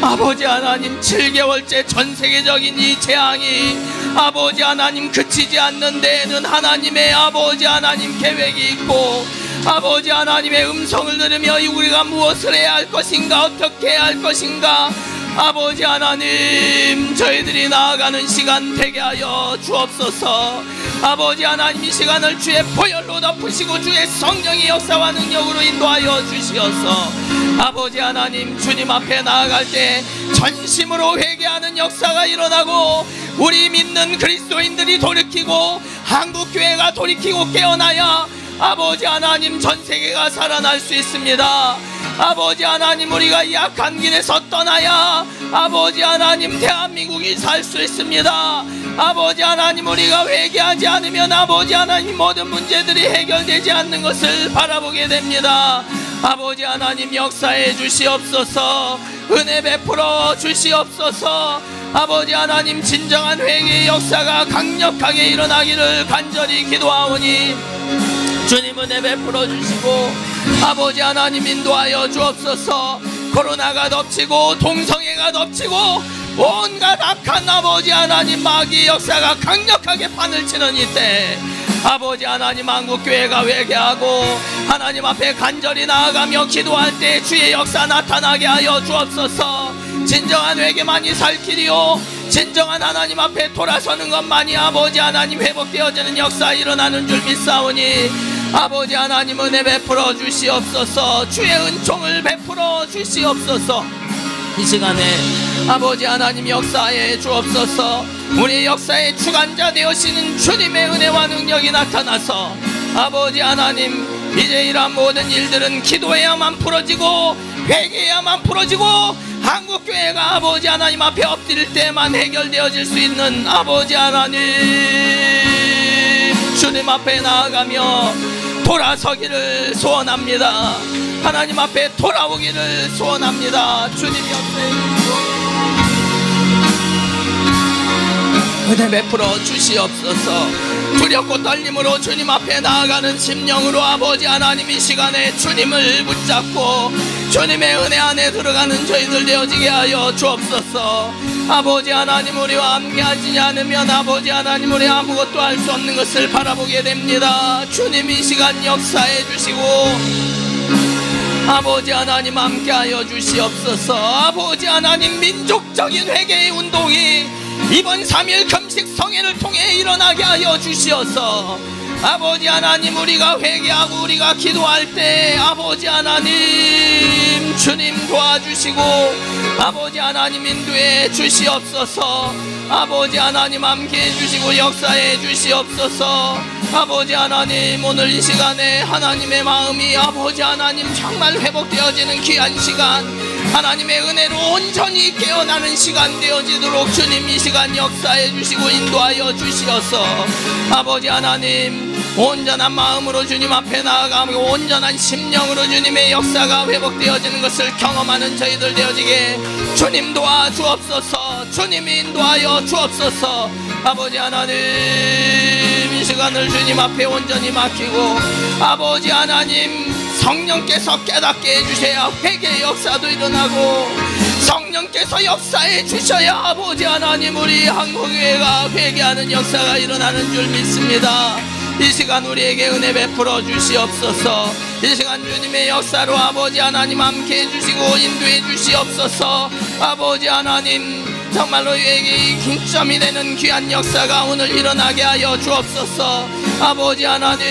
아버지 하나님, 7개월째 전 세계적인 이 재앙이 아버지 하나님 그치지 않는 데에는 하나님의 아버지 하나님 계획이 있고, 아버지 하나님의 음성을 들으며 우리가 무엇을 해야 할 것인가, 어떻게 해야 할 것인가, 아버지 하나님, 저희들이 나아가는 시간 되게 하여 주옵소서. 아버지 하나님, 이 시간을 주의 보혈로 덮으시고 주의 성령의 역사와 능력으로 인도하여 주시옵소서. 아버지 하나님, 주님 앞에 나아갈 때 전심으로 회개하는 역사가 일어나고 우리 믿는 그리스도인들이 돌이키고 한국교회가 돌이키고 깨어나야 아버지 하나님, 전 세계가 살아날 수 있습니다. 아버지 하나님, 우리가 약한 길에서 떠나야 아버지 하나님, 대한민국이 살 수 있습니다. 아버지 하나님, 우리가 회개하지 않으면 아버지 하나님, 모든 문제들이 해결되지 않는 것을 바라보게 됩니다. 아버지 하나님, 역사해 주시옵소서. 은혜 베풀어 주시옵소서. 아버지 하나님, 진정한 회개의 역사가 강력하게 일어나기를 간절히 기도하오니 주님 은혜 베풀어 주시고 아버지 하나님 인도하여 주옵소서. 코로나가 덮치고 동성애가 덮치고 온갖 악한 아버지 하나님 마귀의 역사가 강력하게 판을 치는 이때 아버지 하나님, 한국교회가 회개하고 하나님 앞에 간절히 나아가며 기도할 때 주의 역사 나타나게 하여 주옵소서. 진정한 회개만이 살 길이요, 진정한 하나님 앞에 돌아서는 것만이 아버지 하나님 회복되어지는 역사 일어나는 줄 믿사오니 아버지 하나님 은혜 베풀어 주시옵소서. 주의 은총을 베풀어 주시옵소서. 이 시간에 아버지 하나님 역사에 주옵소서. 우리 역사의 주관자 되어시는 주님의 은혜와 능력이 나타나서 아버지 하나님, 이제 이러한 모든 일들은 기도해야만 풀어지고 회개해야만 풀어지고 한국교회가 아버지 하나님 앞에 엎드릴 때만 해결되어질 수 있는 아버지 하나님, 주님 앞에 나아가며 돌아서기를 소원합니다. 하나님 앞에 돌아오기를 소원합니다. 주님 옆에 은혜 베풀어 주시옵소서. 두렵고 떨림으로 주님 앞에 나아가는 심령으로 아버지 하나님, 이 시간에 주님을 붙잡고 주님의 은혜 안에 들어가는 저희들 되어지게 하여 주옵소서. 아버지 하나님, 우리와 함께 하지 않으면 아버지 하나님, 우리 아무것도 할 수 없는 것을 바라보게 됩니다. 주님 이 시간 역사해 주시고 아버지 하나님 함께하여 주시옵소서. 아버지 하나님, 민족적인 회개의 운동이 이번 3일 금식 성회를 통해 일어나게 하여 주시옵소서. 아버지 하나님, 우리가 회개하고 우리가 기도할 때 아버지 하나님 주님 도와주시고 아버지 하나님 인도해 주시옵소서. 아버지 하나님 함께해 주시고 역사해 주시옵소서. 아버지 하나님, 오늘 이 시간에 하나님의 마음이 아버지 하나님 정말 회복되어지는 귀한 시간, 하나님의 은혜로 온전히 깨어나는 시간 되어지도록 주님 이 시간 역사해 주시고 인도하여 주시옵소서. 아버지 하나님, 온전한 마음으로 주님 앞에 나아가고 온전한 심령으로 주님의 역사가 회복되어지는 것을 경험하는 저희들 되어지게 주님 도와주옵소서. 주님이 인도하여 주옵소서. 아버지 하나님, 이 시간을 주님 앞에 온전히 맡기고 아버지 하나님, 성령께서 깨닫게 해주셔야 회개의 역사도 일어나고 성령께서 역사해 주셔야 아버지 하나님, 우리 한국교회가 회개하는 역사가 일어나는 줄 믿습니다. 이 시간 우리에게 은혜 베풀어 주시옵소서. 이 시간 주님의 역사로 아버지 하나님 함께 해주시고 인도해 주시옵소서. 아버지 하나님, 정말로 회개의 중점이 되는 귀한 역사가 오늘 일어나게 하여 주옵소서. 아버지 하나님,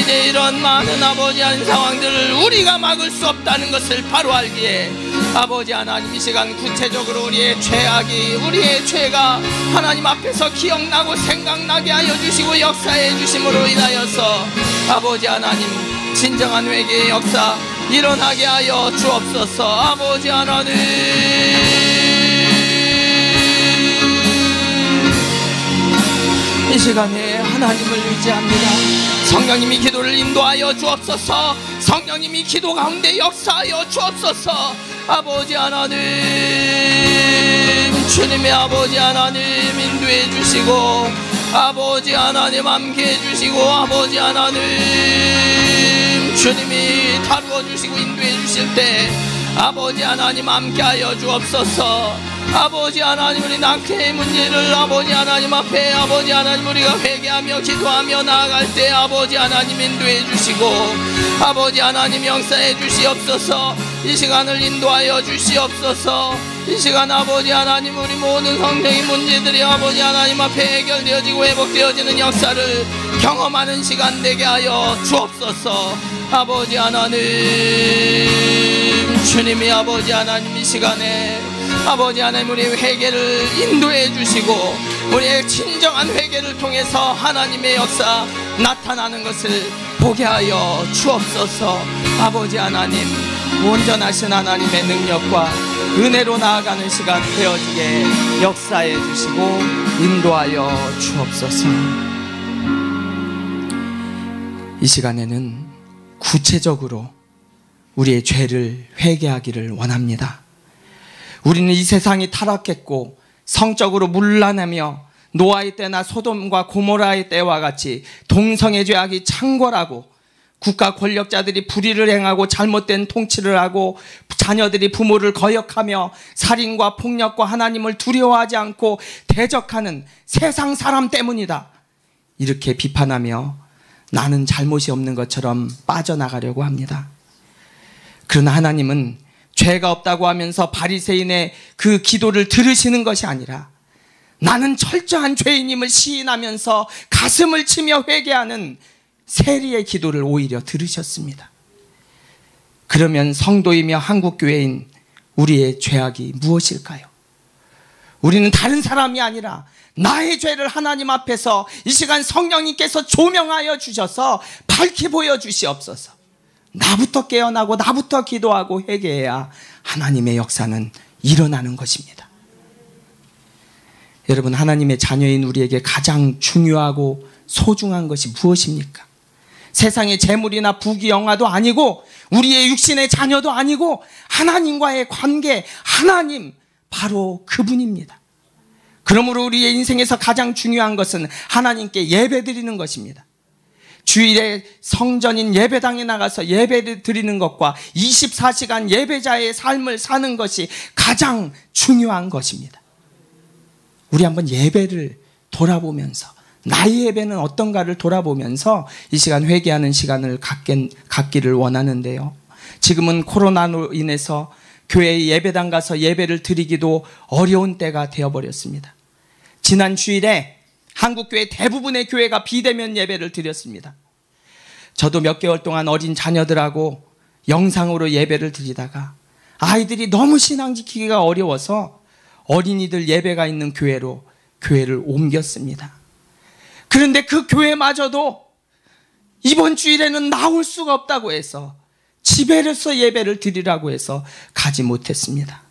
이제 이런 많은 아버지 하나님 상황들을 우리가 막을 수 없다는 것을 바로 알기에 아버지 하나님, 이 시간 구체적으로 우리의 죄악이, 우리의 죄가 하나님 앞에서 기억나고 생각나게 하여 주시고 역사해 주심으로 인하여서 아버지 하나님, 진정한 회개의 역사 일어나게 하여 주옵소서. 아버지 하나님, 이 시간에 하나님을 의지합니다. 성령님이 기도를 인도하여 주옵소서. 성령님이 기도 가운데 역사하여 주옵소서. 아버지 하나님, 주님의 아버지 하나님 인도해 주시고 아버지 하나님 함께해 주시고 아버지 하나님 주님이 다루어 주시고 인도해 주실 때 아버지 하나님 함께하여 주옵소서. 아버지 하나님, 우리 낙태의 문제를 아버지 하나님 앞에 아버지 하나님 우리가 회개하며 기도하며 나아갈 때 아버지 하나님 인도해 주시고 아버지 하나님 역사해 주시옵소서. 이 시간을 인도하여 주시옵소서. 이 시간 아버지 하나님, 우리 모든 성경의 문제들이 아버지 하나님 앞에 해결되어지고 회복되어지는 역사를 경험하는 시간 되게 하여 주옵소서. 아버지 하나님, 주님이 아버지 하나님 이 시간에 아버지 하나님 우리의 회개를 인도해 주시고 우리의 진정한 회개를 통해서 하나님의 역사 나타나는 것을 보게 하여 주옵소서. 아버지 하나님, 온전하신 하나님의 능력과 은혜로 나아가는 시간 되어지게 역사해 주시고 인도하여 주옵소서. 이 시간에는 구체적으로 우리의 죄를 회개하기를 원합니다. 우리는 이 세상이 타락했고 성적으로 문란하며 노아의 때나 소돔과 고모라의 때와 같이 동성애 죄악이 창궐하고 국가 권력자들이 불의를 행하고 잘못된 통치를 하고 자녀들이 부모를 거역하며 살인과 폭력과 하나님을 두려워하지 않고 대적하는 세상 사람 때문이다, 이렇게 비판하며 나는 잘못이 없는 것처럼 빠져나가려고 합니다. 그러나 하나님은 죄가 없다고 하면서 바리새인의 그 기도를 들으시는 것이 아니라 나는 철저한 죄인임을 시인하면서 가슴을 치며 회개하는 세리의 기도를 오히려 들으셨습니다. 그러면 성도이며 한국교회인 우리의 죄악이 무엇일까요? 우리는 다른 사람이 아니라 나의 죄를 하나님 앞에서 이 시간 성령님께서 조명하여 주셔서 밝히 보여주시옵소서. 나부터 깨어나고 나부터 기도하고 회개해야 하나님의 역사는 일어나는 것입니다. 여러분, 하나님의 자녀인 우리에게 가장 중요하고 소중한 것이 무엇입니까? 세상의 재물이나 부귀 영화도 아니고 우리의 육신의 자녀도 아니고 하나님과의 관계, 하나님 바로 그분입니다. 그러므로 우리의 인생에서 가장 중요한 것은 하나님께 예배드리는 것입니다. 주일에 성전인 예배당에 나가서 예배를 드리는 것과 24시간 예배자의 삶을 사는 것이 가장 중요한 것입니다. 우리 한번 예배를 돌아보면서 나의 예배는 어떤가를 돌아보면서 이 시간 회개하는 시간을 갖기를 원하는데요. 지금은 코로나로 인해서 교회 예배당 가서 예배를 드리기도 어려운 때가 되어버렸습니다. 지난 주일에 한국교회 대부분의 교회가 비대면 예배를 드렸습니다. 저도 몇 개월 동안 어린 자녀들하고 영상으로 예배를 드리다가 아이들이 너무 신앙 지키기가 어려워서 어린이들 예배가 있는 교회로 교회를 옮겼습니다. 그런데 그 교회마저도 이번 주일에는 나올 수가 없다고 해서 집에서 예배를 드리라고 해서 가지 못했습니다.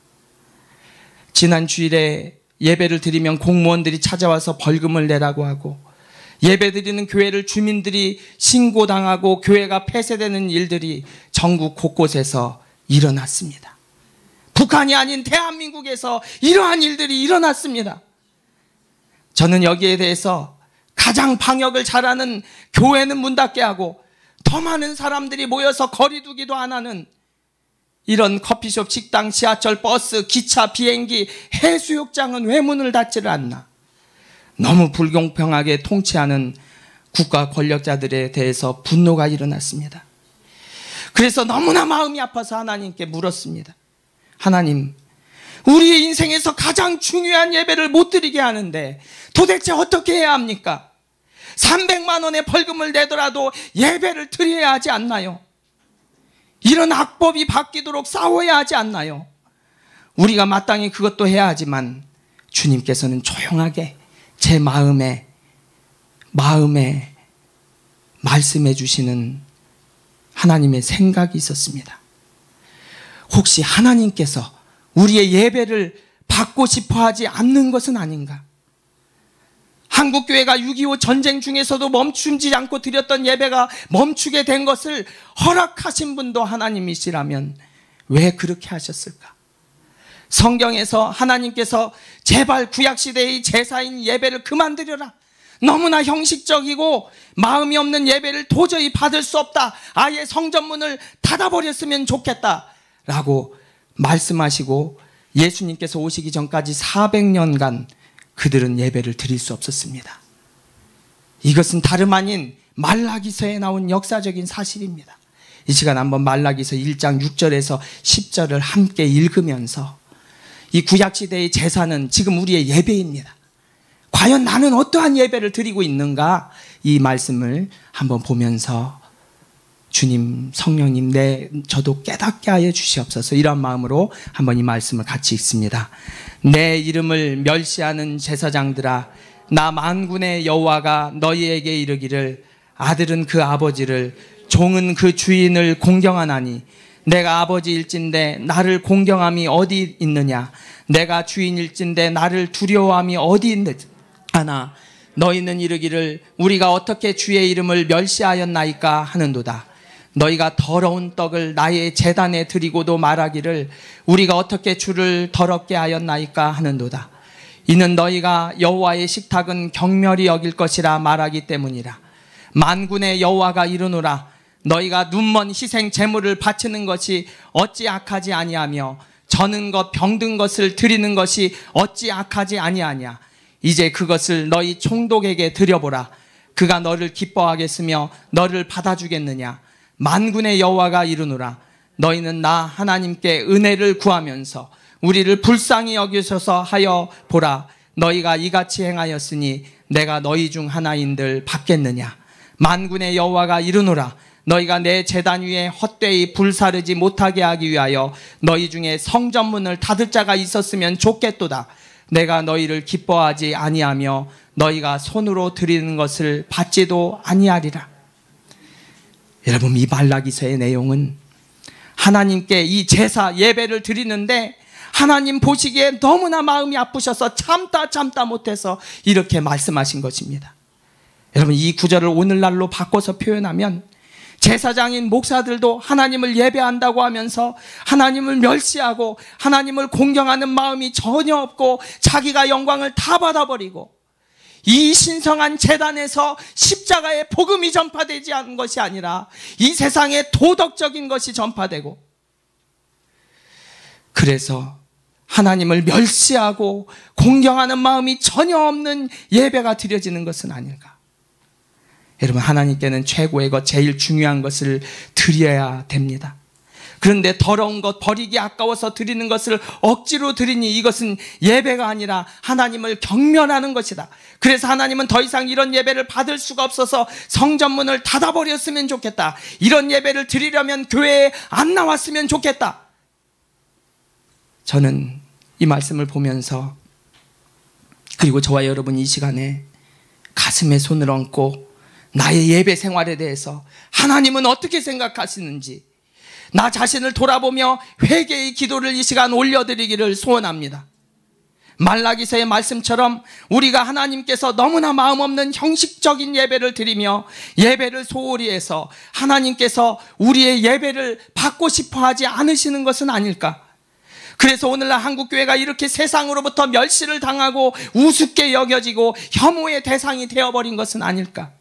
지난 주일에 예배를 드리면 공무원들이 찾아와서 벌금을 내라고 하고 예배 드리는 교회를 주민들이 신고당하고 교회가 폐쇄되는 일들이 전국 곳곳에서 일어났습니다. 북한이 아닌 대한민국에서 이러한 일들이 일어났습니다. 저는 여기에 대해서 가장 방역을 잘하는 교회는 문 닫게 하고 더 많은 사람들이 모여서 거리 두기도 안 하는 이런 커피숍, 식당, 지하철, 버스, 기차, 비행기, 해수욕장은 왜 문을 닫지를 않나? 너무 불공평하게 통치하는 국가 권력자들에 대해서 분노가 일어났습니다. 그래서 너무나 마음이 아파서 하나님께 물었습니다. 하나님, 우리의 인생에서 가장 중요한 예배를 못 드리게 하는데 도대체 어떻게 해야 합니까? 300만 원의 벌금을 내더라도 예배를 드려야 하지 않나요? 이런 악법이 바뀌도록 싸워야 하지 않나요? 우리가 마땅히 그것도 해야 하지만 주님께서는 조용하게 제 마음에 말씀해 주시는 하나님의 생각이 있었습니다. 혹시 하나님께서 우리의 예배를 받고 싶어 하지 않는 것은 아닌가? 한국교회가 6.25 전쟁 중에서도 멈추지 않고 드렸던 예배가 멈추게 된 것을 허락하신 분도 하나님이시라면 왜 그렇게 하셨을까? 성경에서 하나님께서 제발 구약시대의 제사인 예배를 그만드려라, 너무나 형식적이고 마음이 없는 예배를 도저히 받을 수 없다, 아예 성전문을 닫아버렸으면 좋겠다 라고 말씀하시고 예수님께서 오시기 전까지 400년간 그들은 예배를 드릴 수 없었습니다. 이것은 다름 아닌 말라기서에 나온 역사적인 사실입니다. 이 시간 한번 말라기서 1장 6절에서 10절을 함께 읽으면서 이 구약시대의 제사는 지금 우리의 예배입니다. 과연 나는 어떠한 예배를 드리고 있는가? 이 말씀을 한번 보면서 주님, 성령님, 저도 깨닫게 하여 주시옵소서. 이런 마음으로 한번 이 말씀을 같이 읽습니다. 내 이름을 멸시하는 제사장들아, 나 만군의 여호와가 너희에게 이르기를, 아들은 그 아버지를, 종은 그 주인을 공경하나니 내가 아버지일진데 나를 공경함이 어디 있느냐? 내가 주인일진데 나를 두려워함이 어디 있느냐? 너희는 이르기를 우리가 어떻게 주의 이름을 멸시하였나이까 하는도다. 너희가 더러운 떡을 나의 제단에 드리고도 말하기를 우리가 어떻게 주를 더럽게 하였나이까 하는도다. 이는 너희가 여호와의 식탁은 경멸히 여길 것이라 말하기 때문이라. 만군의 여호와가 이르노라. 너희가 눈먼 희생 제물을 바치는 것이 어찌 악하지 아니하며 저는 것 병든 것을 드리는 것이 어찌 악하지 아니하냐. 이제 그것을 너희 총독에게 드려보라. 그가 너를 기뻐하겠으며 너를 받아주겠느냐. 만군의 여호와가 이르노라. 너희는 나 하나님께 은혜를 구하면서 우리를 불쌍히 여기셔서 하여 보라. 너희가 이같이 행하였으니 내가 너희 중 하나인들 받겠느냐. 만군의 여호와가 이르노라. 너희가 내 제단 위에 헛되이 불사르지 못하게 하기 위하여 너희 중에 성전문을 닫을 자가 있었으면 좋겠도다. 내가 너희를 기뻐하지 아니하며 너희가 손으로 드리는 것을 받지도 아니하리라. 여러분, 이 말라기서의 내용은 하나님께 이 제사 예배를 드리는데 하나님 보시기에 너무나 마음이 아프셔서 참다 못해서 이렇게 말씀하신 것입니다. 여러분, 이 구절을 오늘날로 바꿔서 표현하면 제사장인 목사들도 하나님을 예배한다고 하면서 하나님을 멸시하고 하나님을 공경하는 마음이 전혀 없고 자기가 영광을 다 받아버리고 이 신성한 제단에서 십자가의 복음이 전파되지 않은 것이 아니라 이 세상에 도덕적인 것이 전파되고, 그래서 하나님을 멸시하고 공경하는 마음이 전혀 없는 예배가 드려지는 것은 아닐까. 여러분, 하나님께는 최고의 것, 제일 중요한 것을 드려야 됩니다. 그런데 더러운 것, 버리기 아까워서 드리는 것을 억지로 드리니 이것은 예배가 아니라 하나님을 경멸하는 것이다. 그래서 하나님은 더 이상 이런 예배를 받을 수가 없어서 성전문을 닫아버렸으면 좋겠다. 이런 예배를 드리려면 교회에 안 나왔으면 좋겠다. 저는 이 말씀을 보면서, 그리고 저와 여러분 이 시간에 가슴에 손을 얹고 나의 예배 생활에 대해서 하나님은 어떻게 생각하시는지 나 자신을 돌아보며 회개의 기도를 이 시간 올려드리기를 소원합니다. 말라기서의 말씀처럼 우리가 하나님께서 너무나 마음 없는 형식적인 예배를 드리며 예배를 소홀히 해서 하나님께서 우리의 예배를 받고 싶어 하지 않으시는 것은 아닐까. 그래서 오늘날 한국교회가 이렇게 세상으로부터 멸시를 당하고 우습게 여겨지고 혐오의 대상이 되어버린 것은 아닐까.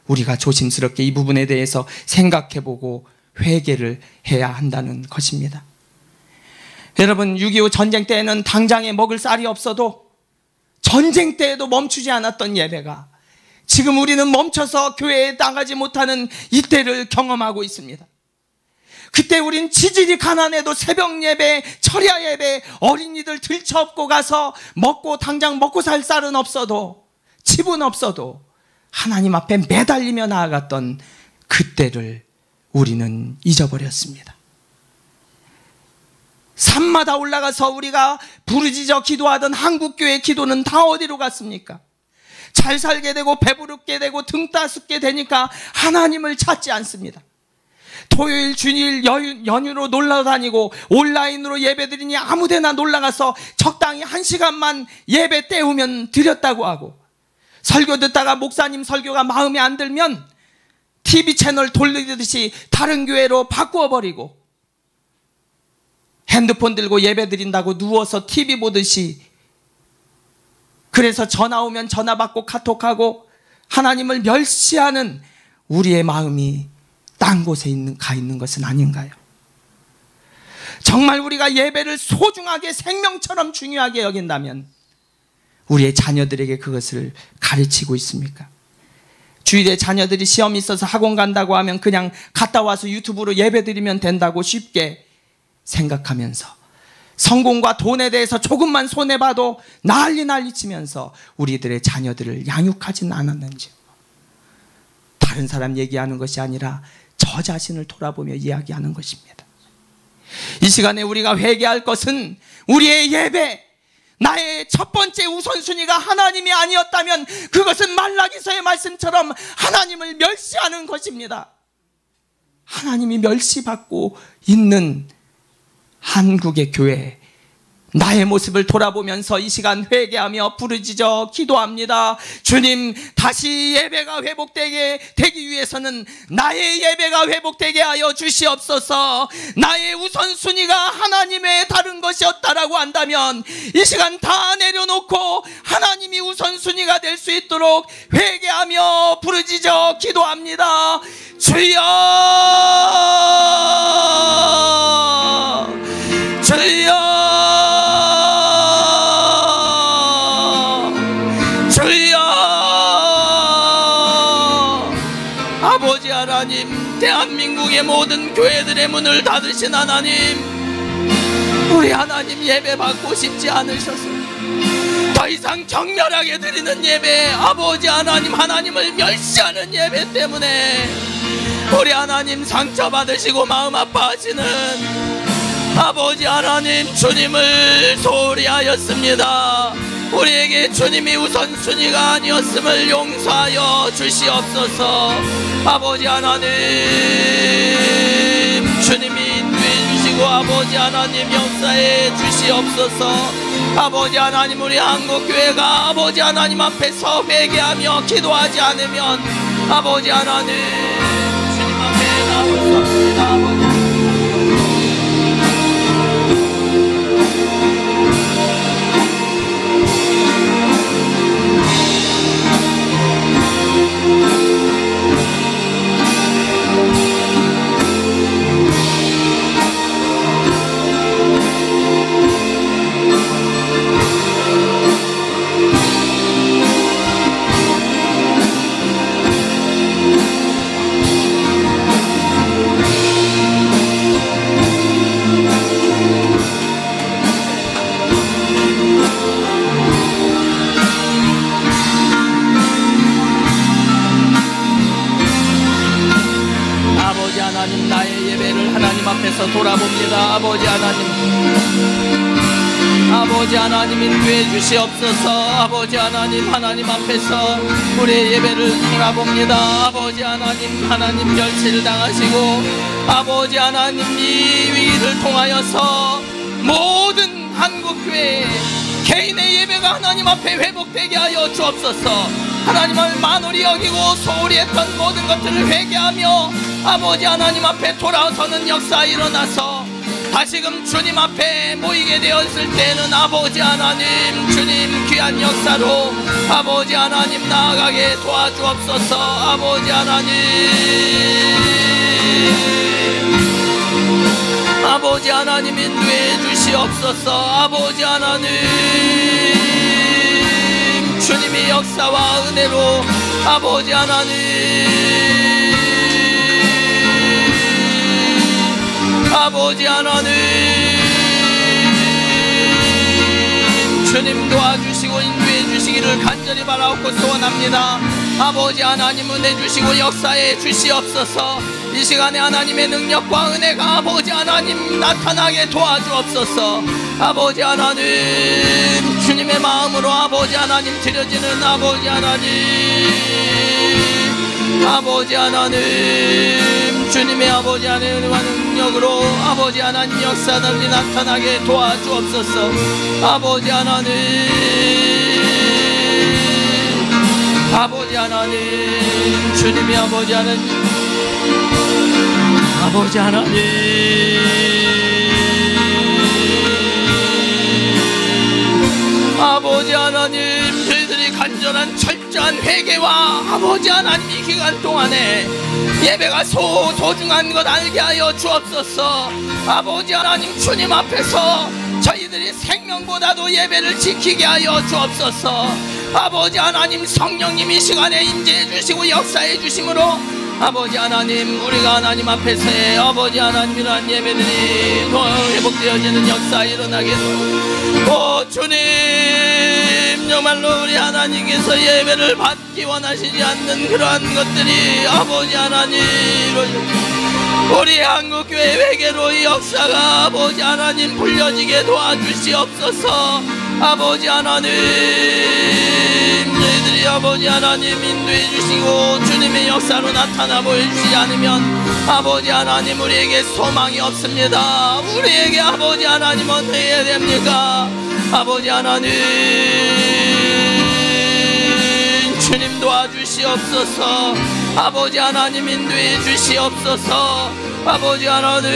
우리가 조심스럽게 이 부분에 대해서 생각해보고 회개를 해야 한다는 것입니다. 여러분, 6.25 전쟁 때에는 당장에 먹을 쌀이 없어도 전쟁 때에도 멈추지 않았던 예배가 지금 우리는 멈춰서 교회에 나가지 못하는 이때를 경험하고 있습니다. 그때 우린 지질이 가난해도 새벽 예배, 철야 예배, 어린이들 들쳐업고 가서 당장 먹고 살 쌀은 없어도, 집은 없어도 하나님 앞에 매달리며 나아갔던 그때를 우리는 잊어버렸습니다. 산마다 올라가서 우리가 부르짖어 기도하던 한국교회 기도는 다 어디로 갔습니까? 잘 살게 되고 배부르게 되고 등 따숩게 되니까 하나님을 찾지 않습니다. 토요일, 주일 연휴로 놀러 다니고 온라인으로 예배 드리니 아무데나 놀러가서 적당히 1시간만 예배 때우면 드렸다고 하고, 설교 듣다가 목사님 설교가 마음에 안 들면 TV 채널 돌리듯이 다른 교회로 바꾸어 버리고, 핸드폰 들고 예배 드린다고 누워서 TV 보듯이, 그래서 전화 오면 전화 받고 카톡하고 하나님을 멸시하는 우리의 마음이 딴 곳에 가 있는 것은 아닌가요? 정말 우리가 예배를 소중하게 생명처럼 중요하게 여긴다면 우리의 자녀들에게 그것을 가르치고 있습니까? 주일에 자녀들이 시험이 있어서 학원 간다고 하면 그냥 갔다 와서 유튜브로 예배 드리면 된다고 쉽게 생각하면서 성공과 돈에 대해서 조금만 손해봐도 난리 치면서 우리들의 자녀들을 양육하진 않았는지, 다른 사람 얘기하는 것이 아니라 저 자신을 돌아보며 이야기하는 것입니다. 이 시간에 우리가 회개할 것은 우리의 예배, 나의 첫 번째 우선순위가 하나님이 아니었다면 그것은 말라기서의 말씀처럼 하나님을 멸시하는 것입니다. 하나님이 멸시받고 있는 한국의 교회, 나의 모습을 돌아보면서 이 시간 회개하며 부르짖어 기도합니다. 주님, 다시 예배가 회복되게 되기 위해서는 나의 예배가 회복되게 하여 주시옵소서. 나의 우선순위가 하나님 외에 다른 것이었다라고 한다면 이 시간 다 내려놓고 하나님이 우선순위가 될 수 있도록 회개하며 부르짖어 기도합니다. 주여, 주여, 아버지 하나님, 대한민국의 모든 교회들의 문을 닫으신 하나님, 우리 하나님 예배 받고 싶지 않으셔서 더 이상 격렬하게 드리는 예배, 아버지 하나님, 하나님을 멸시하는 예배 때문에 우리 하나님 상처받으시고 마음 아파하시는 아버지 하나님, 주님을 소홀히 하였습니다. 우리에게 주님이 우선순위가 아니었음을 용서하여 주시옵소서. 아버지 하나님, 주님이 인도해 주시고 아버지 하나님 역사해 주시옵소서. 아버지 하나님, 우리 한국교회가 아버지 하나님 앞에서 회개하며 기도하지 않으면 아버지 하나님, 주님 앞에 나올 수 없습니다. 아버지 하나님, 나의 예배를 하나님 앞에서 돌아봅니다. 아버지 하나님, 아버지 하나님 인도해 주시옵소서. 아버지 하나님, 하나님 앞에서 우리의 예배를 돌아봅니다. 아버지 하나님, 하나님 멸시를 당하시고 아버지 하나님, 이 위기를 통하여서 모든 한국교회 개인의 예배가 하나님 앞에 회복되게 하여 주옵소서. 하나님을 만홀히 여기고 소홀히 했던 모든 것들을 회개하며 아버지 하나님 앞에 돌아서는 역사 일어나서 다시금 주님 앞에 모이게 되었을 때는 아버지 하나님, 주님 귀한 역사로 아버지 하나님 나아가게 도와주옵소서. 아버지 하나님, 아버지 하나님 인도해 주시옵소서. 아버지 하나님, 주님의 역사와 은혜로 아버지 하나님, 아버지 하나님, 주님 도와주시고 인도해 주시기를 간절히 바라옵고 소원합니다. 아버지 하나님 은혜 주시고 역사해 주시옵소서. 이 시간에 하나님의 능력과 은혜가 아버지 하나님 나타나게 도와주옵소서. 아버지 하나님, 주님의 마음으로 아버지 하나님 드려지는 아버지 하나님, 아버지 하나님, 주님의 아버지 하나님의 능력으로 아버지 하나님 역사 널리 나타나게 도와주옵소서. 아버지 하나님, 아버지 하나님, 주님의 아버지 하나님, 아버지 하나님, 아버지 하나님, 저희들이 간절한 철저한 회개와 아버지 하나님 이 기간 동안에 예배가 소중한 것 알게 하여 주옵소서. 아버지 하나님, 주님 앞에서 저희들이 생명보다도 예배를 지키게 하여 주옵소서. 아버지 하나님, 성령님 이 시간에 임재해 주시고 역사해 주심으로 아버지 하나님, 우리가 하나님 앞에서의 아버지 하나님이란 예배들이 회복되어지는 역사 일어나게 오 주님, 정말로 우리 하나님께서 예배를 받기 원하시지 않는 그러한 것들이 아버지 하나님 우리 한국교회 회개로의 역사가 아버지 하나님 불려지게 도와주시옵소서. 아버지 하나님, 저희들이 아버지 하나님 인도해 주시고 주님의 역사로 나타나 보여주시지 않으면 아버지 하나님 우리에게 소망이 없습니다. 우리에게 아버지 하나님 어떻게 해야 됩니까? 아버지 하나님, 주님 도와주시옵소서. 아버지 하나님 인도해 주시옵소서. 아버지 하나님,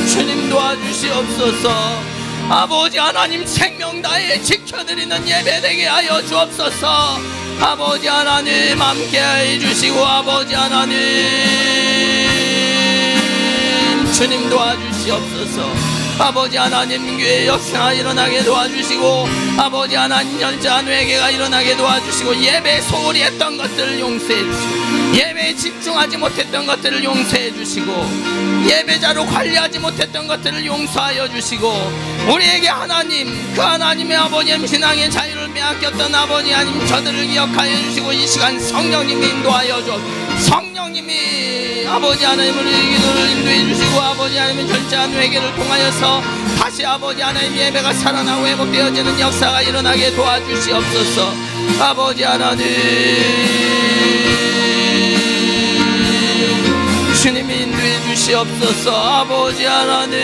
주님 도와주시옵소서. 아버지 하나님 생명 다해 지켜드리는 예배 되게 하여 주옵소서. 아버지 하나님 함께해 주시고 아버지 하나님 주님 도와주시옵소서. 아버지 하나님 교회 역사 일어나게 도와주시고 아버지 하나님 연장 회개가 일어나게 도와주시고 예배에 소홀히 했던 것들을 용서해 주시고 예배에 집중하지 못했던 것들을 용서해 주시고 예배자로 관리하지 못했던 것들을 용서하여 주시고 우리에게 하나님, 그 하나님의 아버지의 신앙의 자유를 빼앗겼던 아버지 하나님 저들을 기억하여 주시고 이 시간 성령님이 인도하여 주옵소서. 성령님이 아버지 하나님 우리 기도를 인도해 주시고 아버지 하나님의 절제한 회개를 통하여서 다시 아버지 하나님 예배가 살아나고 회복되어지는 역사가 일어나게 도와주시옵소서. 아버지 하나님, 주님이 인도해 주시옵소서. 아버지 하나님,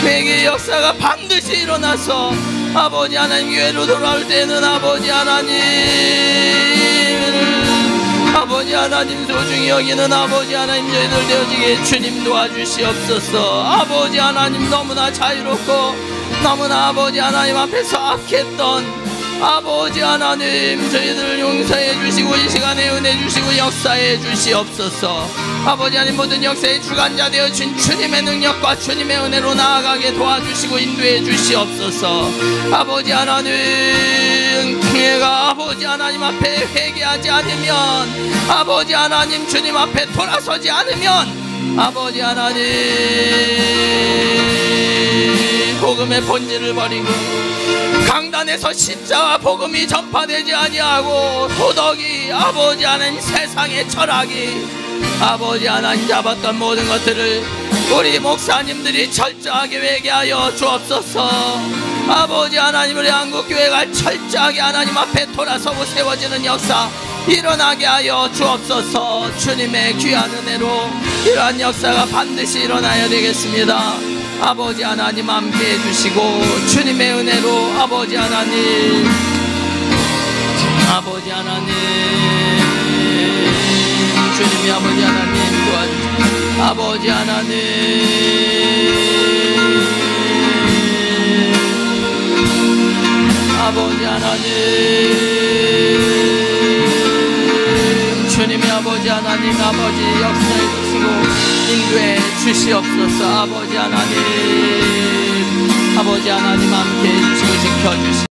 회개의 역사가 반드시 일어나서 아버지 하나님 교회로 돌아올 때는 아버지 하나님 소중히 여기는 아버지 하나님 저희들 되어지게 주님 도와주시옵소서. 아버지 하나님 너무나 자유롭고 너무나 아버지 하나님 앞에서 악했던 아버지 하나님 저희들을 용서해 주시고 이 시간에 은혜 주시고 역사해 주시옵소서. 아버지 하나님 모든 역사의 주관자 되어 주신 주님의 능력과 주님의 은혜로 나아가게 도와주시고 인도해 주시옵소서. 아버지 하나님 교회가 아버지 하나님 앞에 회개하지 않으면 아버지 하나님 주님 앞에 돌아서지 않으면 아버지 하나님 복음의 본질을 버리고 강단에서 십자가 복음이 전파되지 아니하고 도덕이 아버지 하나님 세상의 철학이 아버지 하나님 잡았던 모든 것들을 우리 목사님들이 철저하게 회개하여 주옵소서. 아버지 하나님 우리 한국교회가 철저하게 하나님 앞에 돌아서고 세워지는 역사 일어나게 하여 주옵소서. 주님의 귀한 은혜로 이러한 역사가 반드시 일어나야 되겠습니다. 아버지 하나님 함께 해주시고 주님의 은혜로 아버지 하나님 주님이 아버지 하나님 도와주시고 아버지 하나님 주님이 아버지 하나님 아버지 역사해 주시고 인도해 주시옵소서. 아버지 하나님 함께 해주시고 지켜주시옵소서.